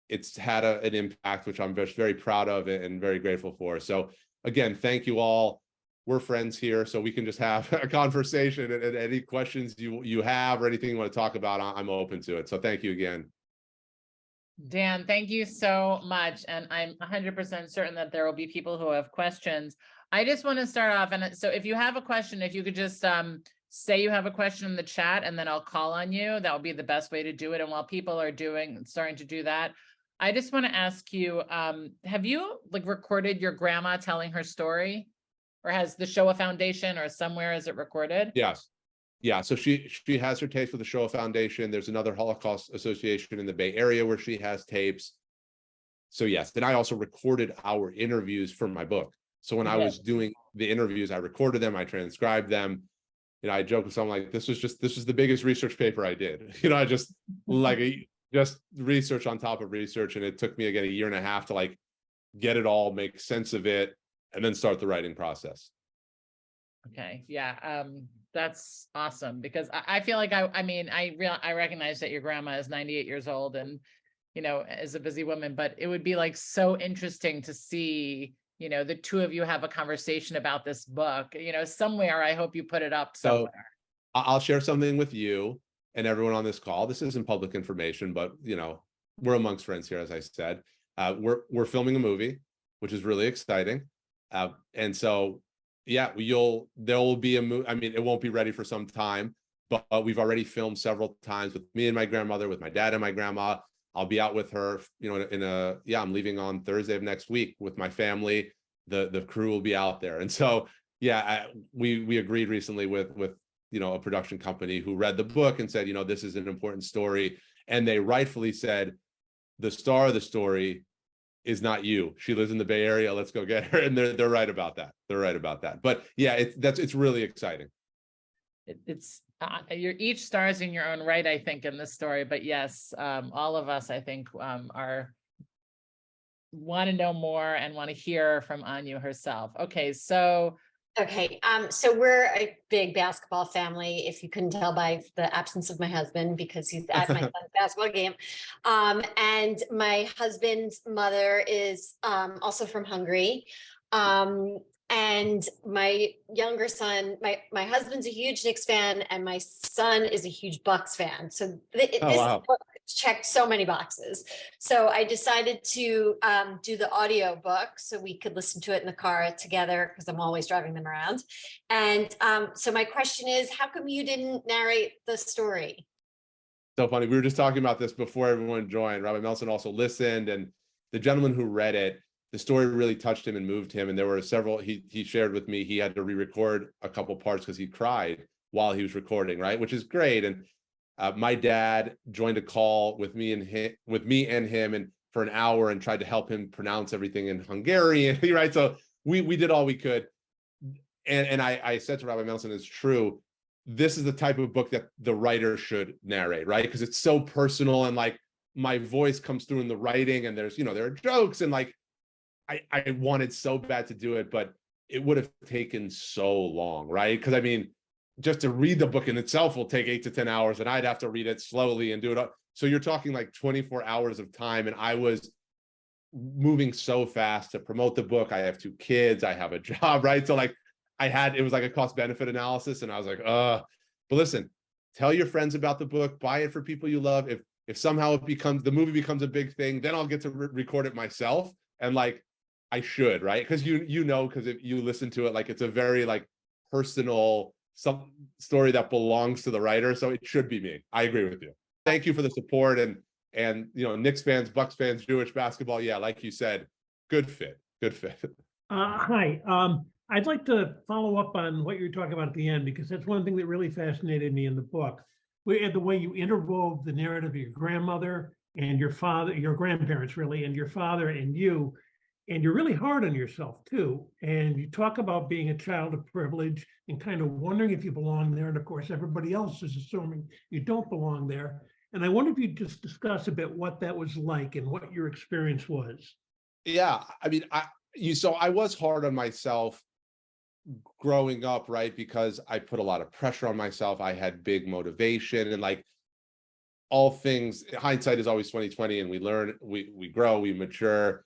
It's had an impact, which I'm just very proud of and very grateful for. So again, thank you all. We're friends here, so we can just have a conversation, and any questions you have or anything you want to talk about, I'm open to it. So thank you again. Dan, thank you so much. And I'm 100% certain that there will be people who have questions. I just want to start off. And so if you have a question, if you could just say you have a question in the chat, and then I'll call on you. That would be the best way to do it. And while people are starting to do that, I just want to ask you, have you recorded your grandma telling her story? Or has the Shoah Foundation or somewhere is it recorded? Yes. Yeah. So she has her tapes with the Shoah Foundation. There's another Holocaust association in the Bay Area where she has tapes. So yes. Then I also recorded our interviews for my book. So when I was doing the interviews, I recorded them, I transcribed them. I joke with someone like, this was the biggest research paper I did. I just just research on top of research. And it took me again 1.5 years to get it all, make sense of it, and then start the writing process. Okay. Yeah. That's awesome, because I feel like I recognize that your grandma is 98 years old and, is a busy woman, but it would be so interesting to see, the two of you have a conversation about this book, somewhere. I hope you put it up somewhere. So I'll share something with you and everyone on this call. This isn't public information, but, we're amongst friends here, as I said. We're filming a movie, which is really exciting. And so, yeah, there will be a movie. I mean, it won't be ready for some time, but we've already filmed several times with me and my grandmother, with my dad and my grandma. I'll be out with her, I'm leaving on Thursday of next week with my family. The crew will be out there. And so, yeah, we agreed recently with a production company who read the book and said, this is an important story. And they rightfully said, the star of the story is not you. She lives in the Bay Area. Let's go get her. And they're right about that. But yeah, it's really exciting. You're each stars in your own right, I think, in this story. But yes, all of us, I think, want to know more and want to hear from Anya herself. Okay, so Okay, so we're a big basketball family, if you couldn't tell by the absence of my husband, because he's at my son's basketball game. And my husband's mother is also from Hungary. And my younger son, my husband's a huge Knicks fan, and my son is a huge Bucks fan. So Oh, this wow. book checked so many boxes. So I decided to do the audio book so we could listen to it in the car together, because I'm always driving them around. And so my question is, how come you didn't narrate the story? So funny. We were just talking about this before everyone joined. Rabbi Mendelson also listened, and the gentleman who read it, the story really touched him and moved him. And there were several, he shared with me, he had to re-record a couple parts because he cried while he was recording, right? Which is great. And my dad joined a call with me and him, and for an hour, and tried to help him pronounce everything in Hungarian, right? So we did all we could. And I said to Rabbi Mendelson, it's true. This is the type of book that the writer should narrate, right? Because it's so personal, and like my voice comes through in the writing, and there's, there are jokes, and like I wanted so bad to do it, but it would have taken so long, right? Because I mean, just to read the book in itself will take 8 to 10 hours, and I'd have to read it slowly and do it. So you're talking like 24 hours of time, and I was moving so fast to promote the book. I have 2 kids, I have a job, right? So like it was like a cost benefit analysis, and I was like, but listen, tell your friends about the book, buy it for people you love. If somehow the movie becomes a big thing, then I'll get to record it myself. And like, I should, right? Because because if you listen to it, like it's a very like personal story that belongs to the writer. So it should be me. I agree with you. Thank you for the support, and Knicks fans, Bucks fans, Jewish basketball. Yeah, like you said, good fit. Hi. I'd like to follow up on what you're talking about at the end, because that's one thing that really fascinated me in the book. The way you interwove the narrative of your grandmother and your father, your grandparents really, and your father and you. And you're really hard on yourself too. And you talk about being a child of privilege and kind of wondering if you belong there. And of course, everybody else is assuming you don't belong there. And I wonder if you just discuss a bit what that was like and what your experience was. Yeah, I mean, I was hard on myself growing up, right? Because I put a lot of pressure on myself. I had big motivation, and like all things, hindsight is always 20/20, and we learn, we grow, we mature.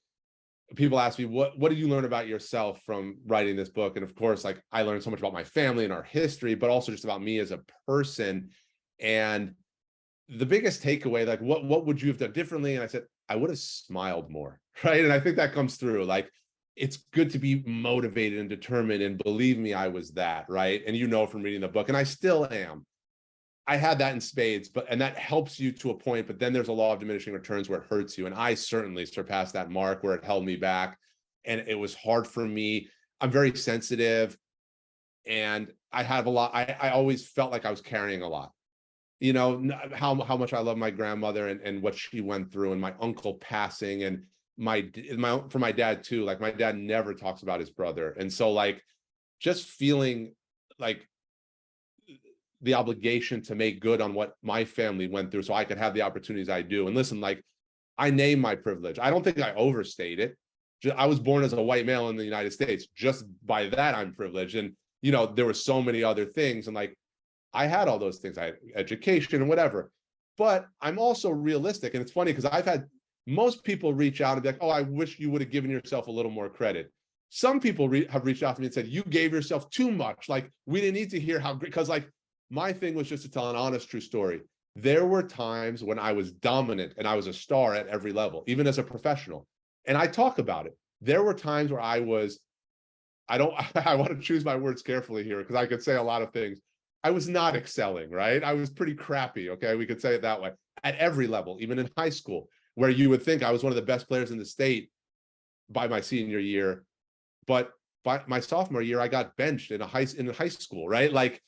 People ask me, what did you learn about yourself from writing this book? And of course, like I learned so much about my family and our history, but also just about me as a person. And the biggest takeaway, like what would you have done differently? And I said, I would have smiled more, right? And I think that comes through. Like, it's good to be motivated and determined, and believe me, I was that, right? And from reading the book, and I still am. I had that in spades, and that helps you to a point, but then there's a law of diminishing returns where it hurts you. And I certainly surpassed that mark where it held me back, and it was hard for me. I'm very sensitive, and I have a lot. I always felt like I was carrying a lot, how much I love my grandmother and what she went through, and my uncle passing, and for my dad too. Like my dad never talks about his brother. And so like, just feeling like the obligation to make good on what my family went through so I could have the opportunities I do. And listen, like I name my privilege. I don't think I overstate it. I was born as a white male in the United States. Just by that, I'm privileged. And, there were so many other things. And like, I had all those things. I had education and whatever. But I'm also realistic. And it's funny because I've had most people reach out and be like, oh, I wish you would have given yourself a little more credit. Some people have reached out to me and said, you gave yourself too much. Like, we didn't need to hear how great, because like, my thing was just to tell an honest, true story. There were times when I was dominant and I was a star at every level, even as a professional. And I talk about it. There were times where I want to choose my words carefully here, because I could say a lot of things. I was not excelling, right? I was pretty crappy. Okay. We could say it that way at every level, even in high school, where you would think I was one of the best players in the state by my senior year. But by my sophomore year, I got benched in high school, right? Like,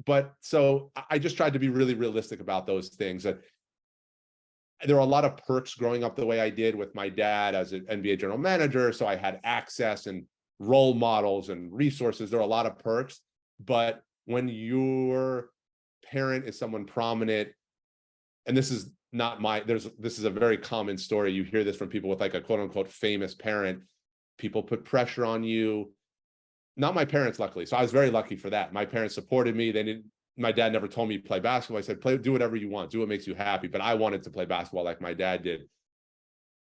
but so I just tried to be really realistic about those things. That there are a lot of perks growing up the way I did with my dad as an NBA general manager. So I had access and role models and resources. There are a lot of perks. But when your parent is someone prominent, and this is not this is a very common story. You hear this from people with like a quote unquote famous parent. People put pressure on you. not my parents, luckily. So I was very lucky for that. My parents supported me. My dad never told me to play basketball. I said, do whatever you want, do what makes you happy. But I wanted to play basketball like my dad did.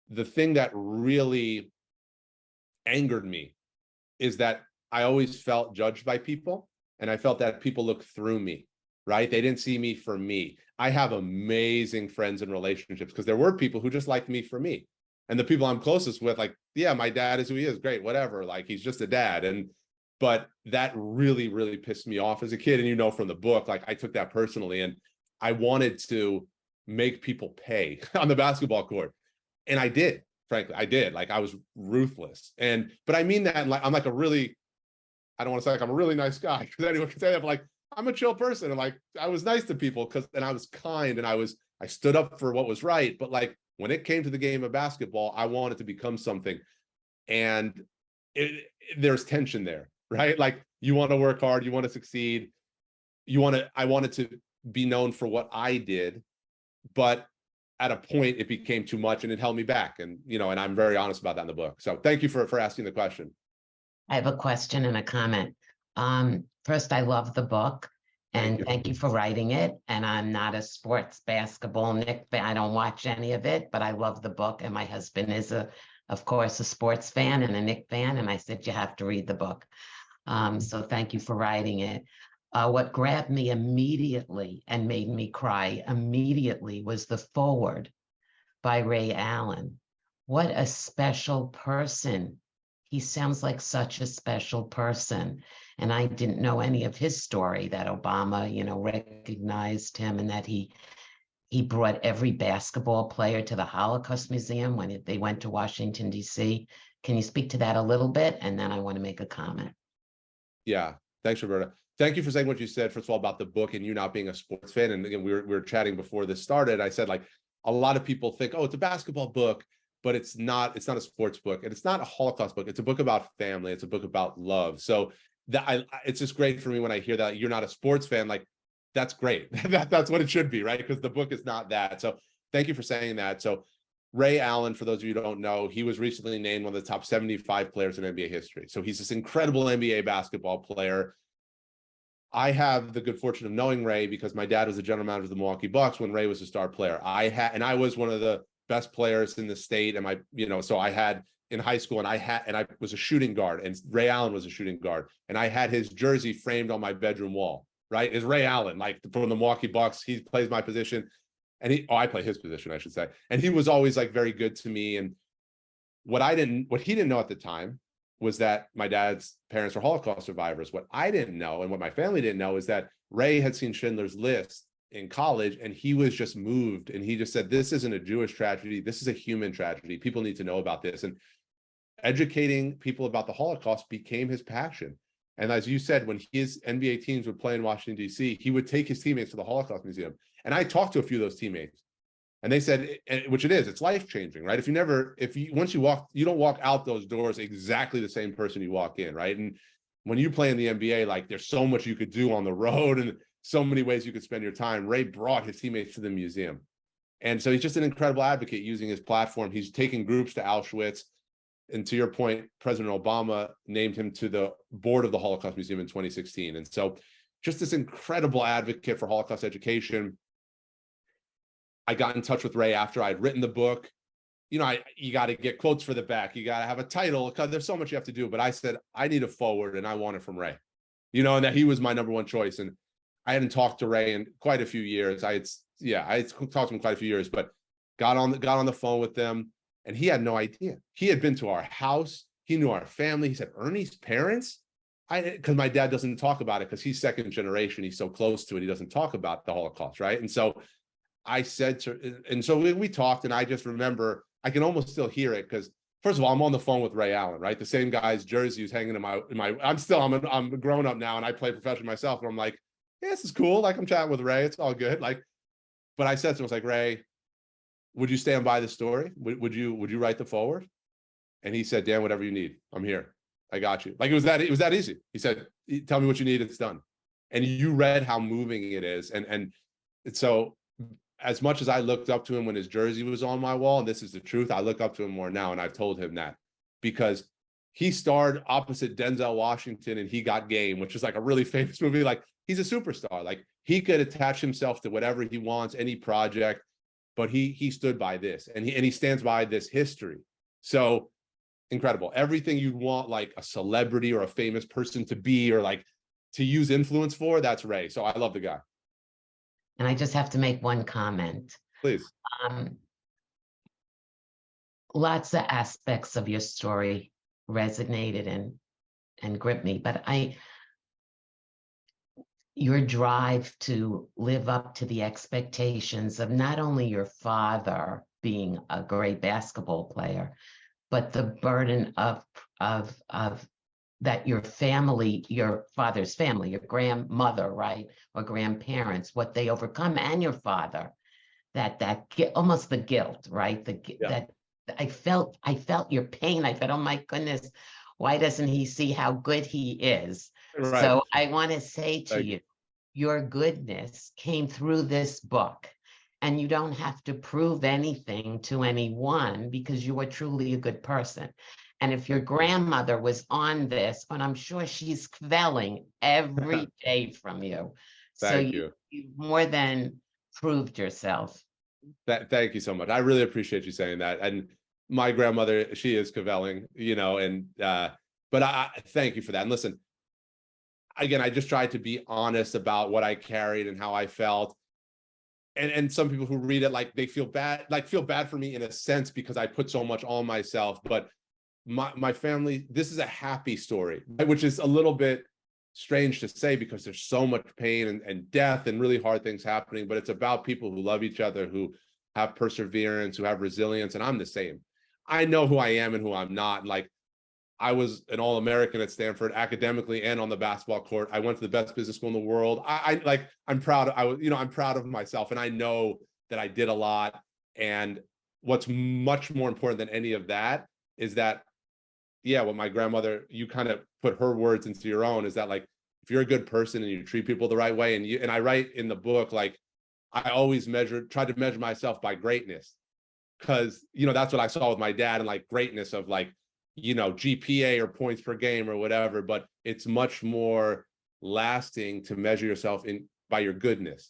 The thing that really angered me is that I always felt judged by people, and I felt that people looked through me, right? They didn't see me for me. I have amazing friends and relationships because there were people who just liked me for me. And the people I'm closest with, like, yeah, my dad is who he is, great, whatever. Like, he's just a dad. But that really, really pissed me off as a kid. And you know, from the book, like, I took that personally, and I wanted to make people pay on the basketball court. And I did, frankly, I did. Like, I was ruthless. But I mean that, like, I'm like I don't want to say like I'm a really nice guy, because anyone can say that, but like, I'm a chill person. And like, I was nice to people and I was kind, and I stood up for what was right. But like, when it came to the game of basketball, I wanted to become something. And there's tension there, right? Like, you want to work hard, you want to succeed, I wanted to be known for what I did, but at a point it became too much and it held me back. And, and I'm very honest about that in the book. So thank you for asking the question. I have a question and a comment. First, I love the book, and thank you for writing it. And I'm not a sports basketball Knicks fan. I don't watch any of it, but I love the book. And my husband is, of course, a sports fan and a Knicks fan. And I said, you have to read the book. So thank you for writing it. What grabbed me immediately and made me cry immediately was the foreword by Ray Allen. What a special person. He sounds like such a special person. And I didn't know any of his story, that Obama, recognized him, and that he brought every basketball player to the Holocaust Museum when they went to Washington, D.C. Can you speak to that a little bit? And then I want to make a comment. Yeah. Thanks, Roberta. Thank you for saying what you said, first of all, about the book and you not being a sports fan. And again, we were chatting before this started. I said, like, a lot of people think, oh, it's a basketball book, but it's not a sports book, and it's not a Holocaust book. It's a book about family. It's a book about love. So it's just great for me when I hear that you're not a sports fan. Like, that's great. That's what it should be, right? Because the book is not that. So thank you for saying that. So Ray Allen, for those of you who don't know, he was recently named one of the top 75 players in NBA history. So he's this incredible NBA basketball player. I have the good fortune of knowing Ray because my dad was the general manager of the Milwaukee Bucks when Ray was a star player. And I was one of the best players in the state. And so I had in high school, and I was a shooting guard, and Ray Allen was a shooting guard. And I had his jersey framed on my bedroom wall, right? Is Ray Allen, like, from the Milwaukee Bucks. He plays my position, and I play his position, I should say. And he was always like very good to me. And what he didn't know at the time was that my dad's parents were Holocaust survivors. What I didn't know, and what my family didn't know, is that Ray had seen Schindler's List in college, and he was just moved. And he just said, this isn't a Jewish tragedy. This is a human tragedy. People need to know about this. And educating people about the Holocaust became his passion. And as you said, when his NBA teams would play in Washington, D.C., he would take his teammates to the Holocaust Museum. And I talked to a few of those teammates, and they said, which it's life-changing, right? Once you walk, you don't walk out those doors exactly the same person you walk in, right? And when you play in the NBA, like, there's so much you could do on the road and so many ways you could spend your time. Ray brought his teammates to the museum. And so he's just an incredible advocate using his platform. He's taking groups to Auschwitz. And to your point, President Obama named him to the board of the Holocaust Museum in 2016. And so just this incredible advocate for Holocaust education. I got in touch with Ray after I'd written the book. You got to get quotes for the back. You got to have a title, because there's so much you have to do. But I said, I need a forward, and I want it from Ray, and that he was my number one choice. And I hadn't talked to Ray in quite a few years. I had talked to him quite a few years, but got on the phone with them, and he had no idea. He had been to our house. He knew our family. He said, Ernie's parents? Because my dad doesn't talk about it because he's second generation. He's so close to it. He doesn't talk about the Holocaust, right? And so I said so we talked, and I just remember, I can almost still hear it, because first of all, I'm on the phone with Ray Allen, right? The same guy's jersey is hanging in my I'm a grown up now, and I play professionally myself, and I'm like, yeah, this is cool. Like, I'm chatting with Ray. It's all good. Like, but I said to him, I was like, Ray, would you stand by the story? Would you write the forward? And he said, Dan, whatever you need, I'm here. I got you. Like, it was that easy. He said, tell me what you need. It's done. And you read how moving it is. And so, as much as I looked up to him when his jersey was on my wall, and this is the truth, I look up to him more now, and I've told him that, because he starred opposite Denzel Washington and He Got Game, which is like a really famous movie. Like, he's a superstar. Like, he could attach himself to whatever he wants, any project, but he stood by this, and he stands by this history. So incredible. Everything you'd want like a celebrity or a famous person to be, or like to use influence for, that's Ray. So I love the guy. And I just have to make one comment. Please. Lots of aspects of your story resonated and gripped me, but your drive to live up to the expectations of not only your father being a great basketball player, but the burden of that your family, your father's family, your grandmother, right, or grandparents, what they overcome, and your father, that almost the guilt, right, that I felt your pain. I thought, oh my goodness, why doesn't he see how good he is? Right. So I want to say to you, your goodness came through this book, and you don't have to prove anything to anyone because you are truly a good person. And if your grandmother was on this, but I'm sure she's kvelling every day from you. Thank you. You more than proved yourself. Thank you so much. I really appreciate you saying that. And my grandmother, she is kvelling, and but I thank you for that. And listen, again, I just tried to be honest about what I carried and how I felt. And some people who read it, like, they feel bad for me in a sense because I put so much on myself. But my family, this is a happy story, which is a little bit strange to say because there's so much pain and death and really hard things happening. But it's about people who love each other, who have perseverance, who have resilience. And I'm the same. I know who I am and who I'm not. Like, I was an All-American at Stanford academically and on the basketball court. I went to the best business school in the world. I'm proud. I'm proud of myself, and I know that I did a lot. And what's much more important than any of that is that, what my grandmother, you kind of put her words into your own, is that, like, if you're a good person and you treat people the right way, and I write in the book, like, I always tried to measure myself by greatness, because that's what I saw with my dad, and like greatness of like, GPA or points per game or whatever, but it's much more lasting to measure yourself by your goodness,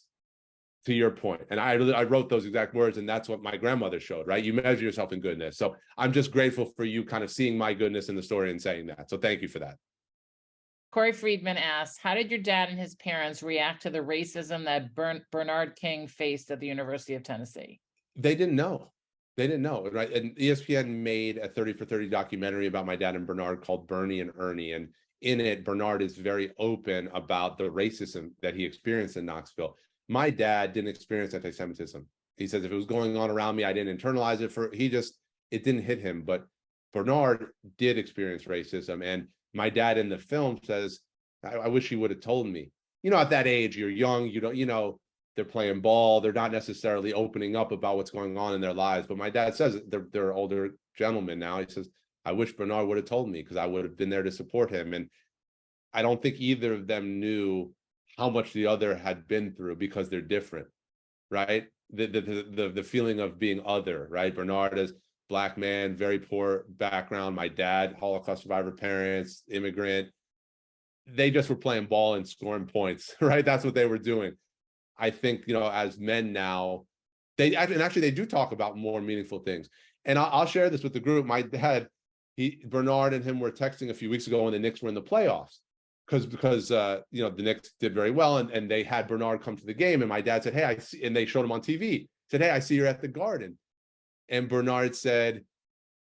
to your point. And I wrote those exact words, and that's what my grandmother showed, right? You measure yourself in goodness. So I'm just grateful for you kind of seeing my goodness in the story and saying that. So thank you for that. Corey Friedman asks, how did your dad and his parents react to the racism that Bernard King faced at the University of Tennessee? They didn't know. Right? And ESPN made a 30 for 30 documentary about my dad and Bernard called Bernie and Ernie. And in it, Bernard is very open about the racism that he experienced in Knoxville. My dad didn't experience anti-Semitism. He says if it was going on around me, I didn't internalize it. It didn't hit him. But Bernard did experience racism. And my dad in the film says, I wish he would have told me. At that age, you're young, they're playing ball. They're not necessarily opening up about what's going on in their lives. But my dad says they're older gentlemen now. He says, I wish Bernard would have told me because I would have been there to support him. And I don't think either of them knew how much the other had been through because they're different, right? The feeling of being other, right? Bernard is Black man, very poor background. My dad, Holocaust survivor parents, immigrant. They just were playing ball and scoring points, right? That's what they were doing. I think, as men now, they do talk about more meaningful things. And I'll share this with the group. My dad, Bernard and him were texting a few weeks ago when the Knicks were in the playoffs because the Knicks did very well, and they had Bernard come to the game. And my dad said, hey, I see, and they showed him on TV, said, hey, I see you're at the Garden. And Bernard said,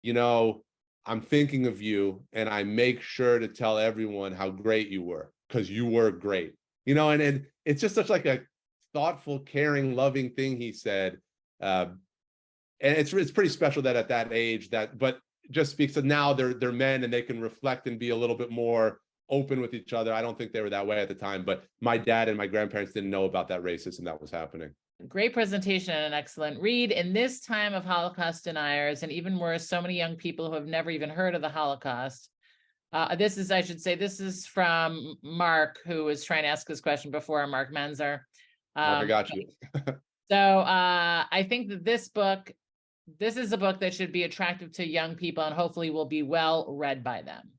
I'm thinking of you, and I make sure to tell everyone how great you were because you were great, and it's just such like a thoughtful, caring, loving thing he said. And it's pretty special that at that age but just speaks to now they're men and they can reflect and be a little bit more open with each other. I don't think they were that way at the time, but my dad and my grandparents didn't know about that racism that was happening. Great presentation and an excellent read. In this time of Holocaust deniers, and even worse, so many young people who have never even heard of the Holocaust. This is from Mark, who was trying to ask this question before, Mark Menzer. Mark, I got you. So I think that this book this is a book that should be attractive to young people and hopefully will be well read by them.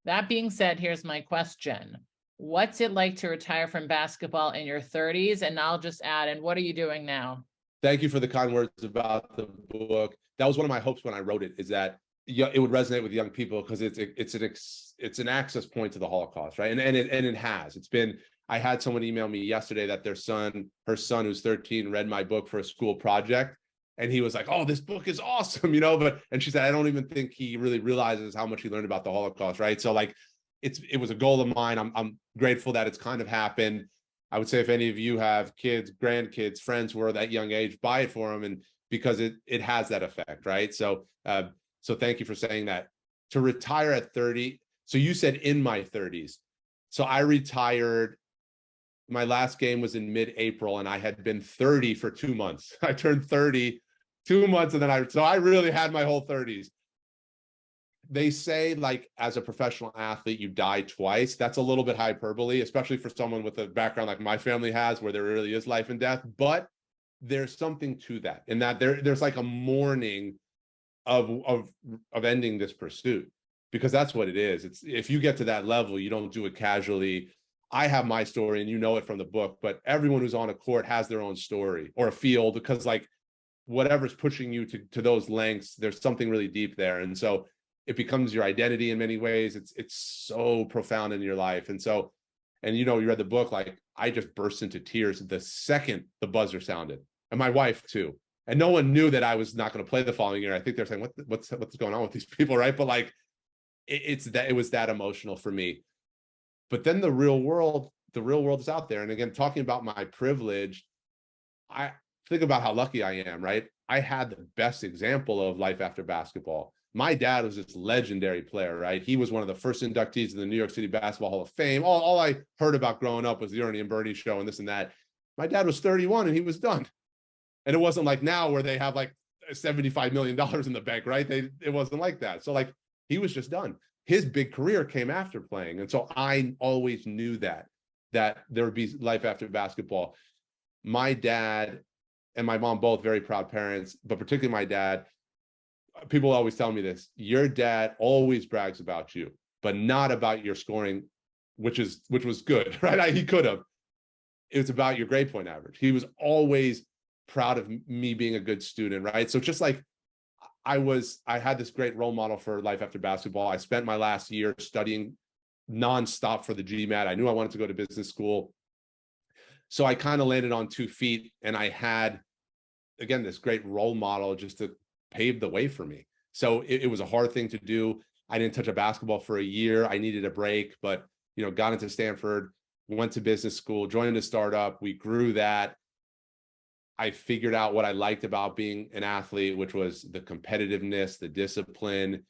That being said, here's my question. What's it like to retire from basketball in your 30s? And I'll just add, and what are you doing now? Thank you for the kind words about the book. That was one of my hopes when I wrote it, is that it would resonate with young people, because it's an access point to the Holocaust, right? And it has. It's been. I had someone email me yesterday that her son who's 13 read my book for a school project, and he was like, "Oh, this book is awesome," and she said, "I don't even think he really realizes how much he learned about the Holocaust," right? So like, it was a goal of mine. I'm grateful that it's kind of happened. I would say if any of you have kids, grandkids, friends who are that young age, buy it for them, and because it has that effect, right? So thank you for saying that. To retire at 30, so you said in my 30s. So I retired, my last game was in mid-April, and I had been 30 for 2 months. I turned 30 2 months, and then so I really had my whole 30s. They say, like, as a professional athlete, you die twice. That's a little bit hyperbole, especially for someone with a background like my family has, where there really is life and death. But there's something to that, in that there's like a mourning of ending this pursuit, because that's what it is. It's, if you get to that level, you don't do it casually. I have my story, and you know it from the book, but everyone who's on a court has their own story, or a field, because like whatever's pushing you to those lengths, there's something really deep there. And so it becomes your identity in many ways. It's so profound in your life. And so, and you read the book, like I just burst into tears the second the buzzer sounded, and my wife too. And no one knew that I was not going to play the following year. I think they're saying, what's going on with these people, right? But like, it was that emotional for me. But then the real world is out there. And again, talking about my privilege, I think about how lucky I am, right? I had the best example of life after basketball. My dad was this legendary player, right? He was one of the first inductees in the New York City Basketball Hall of Fame. All I heard about growing up was the Ernie and Bernie show and this and that. My dad was 31 and he was done. And it wasn't like now where they have like $75 million in the bank, right? It wasn't like that. So like, he was just done. His big career came after playing. And so I always knew that there would be life after basketball. My dad and my mom, both very proud parents, but particularly my dad, people always tell me this: your dad always brags about you, but not about your scoring, which was good, right? He could have. It was about your grade point average. He was always proud of me being a good student, right? So just like I had this great role model for life after basketball. I spent my last year studying nonstop for the GMAT. I knew I wanted to go to business school. So I kind of landed on 2 feet, and I had, again, this great role model just to pave the way for me. So it was a hard thing to do. I didn't touch a basketball for a year. I needed a break, but got into Stanford, went to business school, joined a startup. We grew that. I figured out what I liked about being an athlete, which was the competitiveness, the discipline,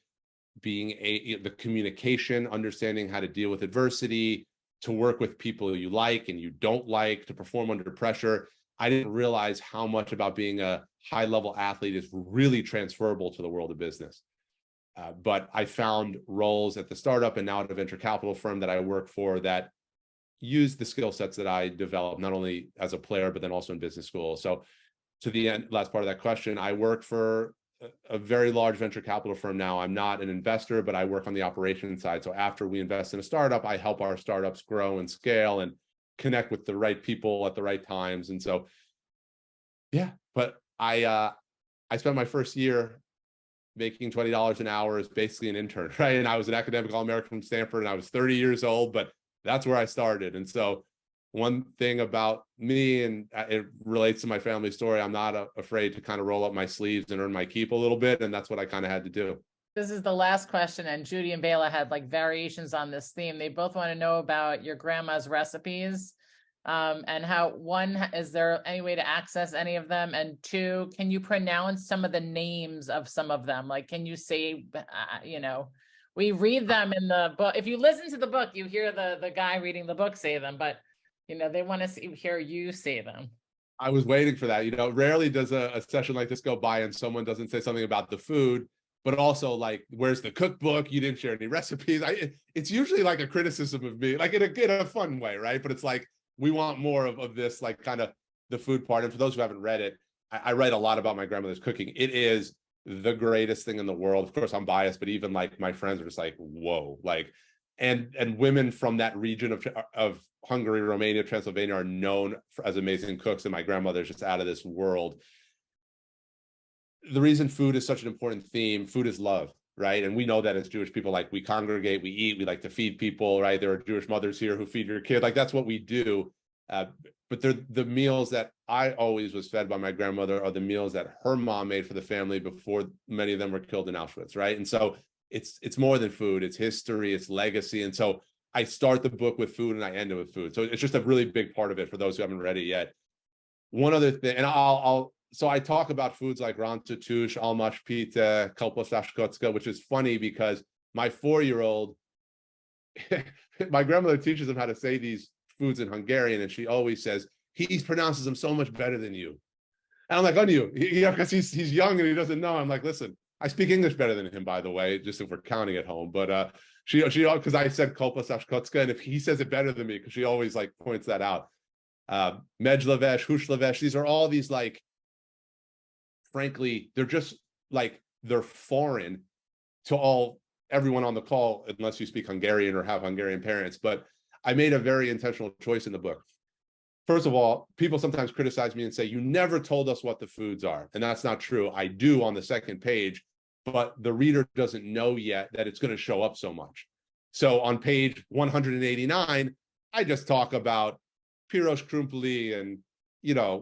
the communication, understanding how to deal with adversity, to work with people you like and you don't like, to perform under pressure. I didn't realize how much about being a high-level athlete is really transferable to the world of business. But I found roles at the startup and now at a venture capital firm that I work for that use the skill sets that I developed, not only as a player, but then also in business school. So to the end, last part of that question, I work for a very large venture capital firm now. I'm not an investor, but I work on the operations side. So after we invest in a startup, I help our startups grow and scale and connect with the right people at the right times. And so, yeah, but I spent my first year making $20 an hour as basically an intern, right? And I was an academic All-American from Stanford, and I was 30 years old, but that's where I started. And so one thing about me, and it relates to my family story, I'm not afraid to kind of roll up my sleeves and earn my keep a little bit. And that's what I kind of had to do. This is the last question, and Judy and Bela had like variations on this theme. They both want to know about your grandma's recipes, and how, one, is there any way to access any of them? And 2, can you pronounce some of the names of some of them? Like, can you say, we read them in the book. If you listen to the book, you hear the guy reading the book say them, but they want to hear you say them. I was waiting for that. Rarely does a session like this go by and someone doesn't say something about the food, but also like, where's the cookbook? You didn't share any recipes. It's usually like a criticism of me, like in a fun way, right? But it's like, we want more of this, like kind of the food part. And for those who haven't read it, I write a lot about my grandmother's cooking. It is the greatest thing in the world. Of course, I'm biased, but even like my friends are just like, whoa, like, and women from that region of Hungary, Romania, Transylvania are known as amazing cooks, and my grandmother's just out of this world. The reason food is such an important theme, food is love, right? And we know that as Jewish people, like we congregate, we eat, we like to feed people, right? There are Jewish mothers here who feed your kid, like that's what we do. But they're the meals that I always was fed by my grandmother are the meals that her mom made for the family before many of them were killed in Auschwitz, right? And so it's more than food, it's history, it's legacy. And so I start the book with food and I end it with food. So it's just a really big part of it for those who haven't read it yet. One other thing, and so I talk about foods like rantutush, almash pita, kalposzaszkocka, which is funny because my 4-year-old, my grandmother teaches him how to say these foods in Hungarian, and she always says, he pronounces them so much better than you. And I'm like, on you, because he's young and he doesn't know. I'm like, listen, I speak English better than him, by the way, just if we're counting at home. But she because I said kalposzaszkocka, and if he says it better than me, because she always like points that out. Mejlavesh, Húsleves, these are all these like, frankly, they're just like, they're foreign to everyone on the call, unless you speak Hungarian or have Hungarian parents. But I made a very intentional choice in the book. First of all, people sometimes criticize me and say, you never told us what the foods are. And that's not true. I do on the second page, but the reader doesn't know yet that it's going to show up so much. So on page 189, I just talk about Piros Krumpeli and,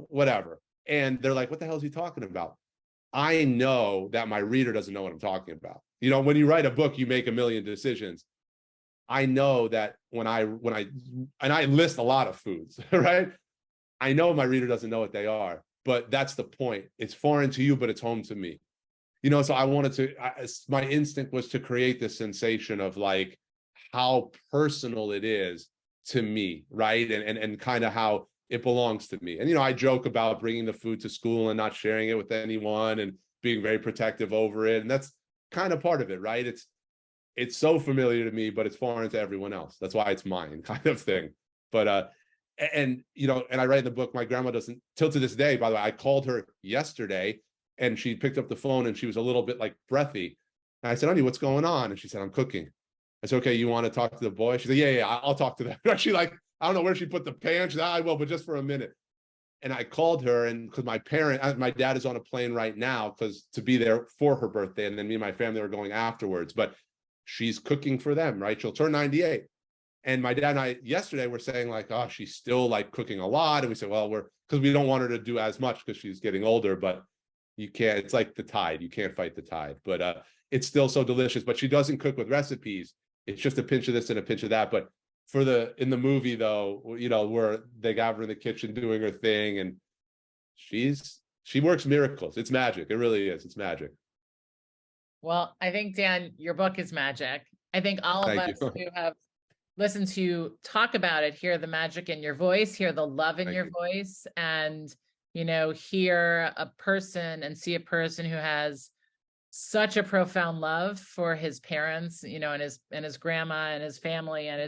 whatever. And they're like, what the hell is he talking about? I know that my reader doesn't know what I'm talking about. When you write a book, you make a million decisions. I know that when I list a lot of foods, right? I know my reader doesn't know what they are, but that's the point. It's foreign to you, but it's home to me. So I wanted my instinct was to create this sensation of like how personal it is to me, right? And kind of how it belongs to me. And, I joke about bringing the food to school and not sharing it with anyone and being very protective over it. And that's kind of part of it, right? It's so familiar to me, but it's foreign to everyone else. That's why it's mine, kind of thing. But, and I write in the book, my grandma doesn't, till to this day, by the way, I called her yesterday and she picked up the phone and she was a little bit like breathy. And I said, honey, what's going on? And she said, I'm cooking. I said, okay, you want to talk to the boy? She said, yeah, I'll talk to them. She like, I don't know where she put the pan. She said, I will, but just for a minute. And I called her, and because my dad is on a plane right now to be there for her birthday. And then me and my family are going afterwards, but she's cooking for them, right? She'll turn 98. And my dad and I yesterday were saying like, oh, she's still like cooking a lot. And we said, well, because we don't want her to do as much because she's getting older, but you can't, it's like the tide. You can't fight the tide, but it's still so delicious. But she doesn't cook with recipes. It's just a pinch of this and a pinch of that. But in the movie though, where they got her in the kitchen doing her thing, and she works miracles. It's magic. It really is. It's magic. Well, I think, Dan, your book is magic. I think all of us who have listened to you talk about it, hear the magic in your voice, hear the love in your voice, and, hear a person and see a person who has such a profound love for his parents, and his grandma and his family. And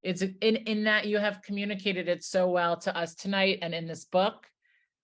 it's in that you have communicated it so well to us tonight and in this book.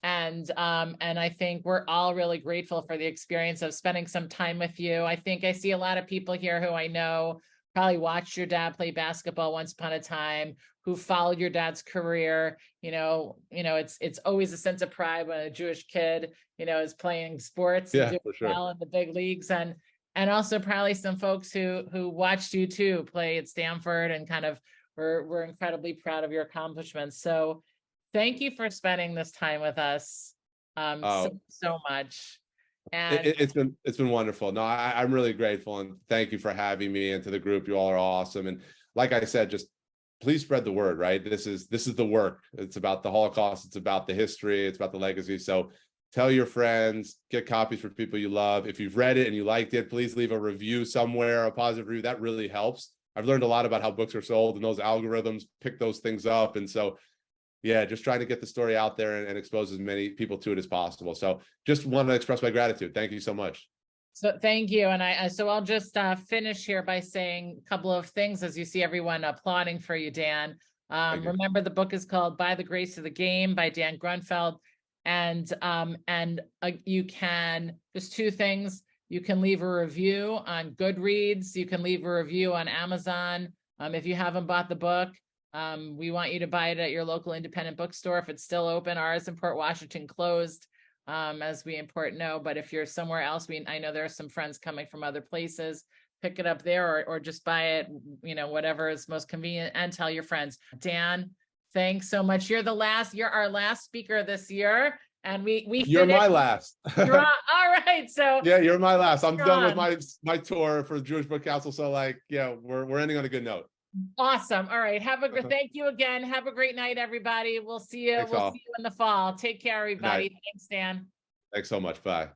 And I think we're all really grateful for the experience of spending some time with you. I think I see a lot of people here who I know probably watched your dad play basketball once upon a time, who followed your dad's career. It's always a sense of pride when a Jewish kid, is playing sports and doing well in the big leagues. And also probably some folks who watched you too play at Stanford and kind of were incredibly proud of your accomplishments. So thank you for spending this time with us so much. And it's been wonderful. No, I'm really grateful, and thank you for having me, and to the group. You all are awesome. And like I said, just please spread the word, right? This is the work. It's about the Holocaust. It's about the history. It's about the legacy. So tell your friends, get copies for people you love. If you've read it and you liked it, please leave a review somewhere, a positive review. That really helps. I've learned a lot about how books are sold, and those algorithms pick those things up. And so, yeah, just trying to get the story out there and expose as many people to it as possible. So just want to express my gratitude. Thank you so much. So thank you. And I'll just finish here by saying a couple of things as you see everyone applauding for you, Dan. Remember, the book is called By the Grace of the Game by Dan Grunfeld. And you can, there's two things. You can leave a review on Goodreads. You can leave a review on Amazon. If you haven't bought the book, we want you to buy it at your local independent bookstore if it's still open. Ours in Port Washington closed, as we in Port know. But if you're somewhere else, I know there are some friends coming from other places. Pick it up there, or just buy it, whatever is most convenient, and tell your friends. Dan, thanks so much. You're our last speaker this year. And you're my last. All right. So yeah, you're my last. I'm done with my tour for the Jewish Book Council. So we're ending on a good note. Awesome. All right. Thank you again. Have a great night, everybody. We'll see you. See you in the fall. Take care, everybody. Thanks, Dan. Thanks so much. Bye.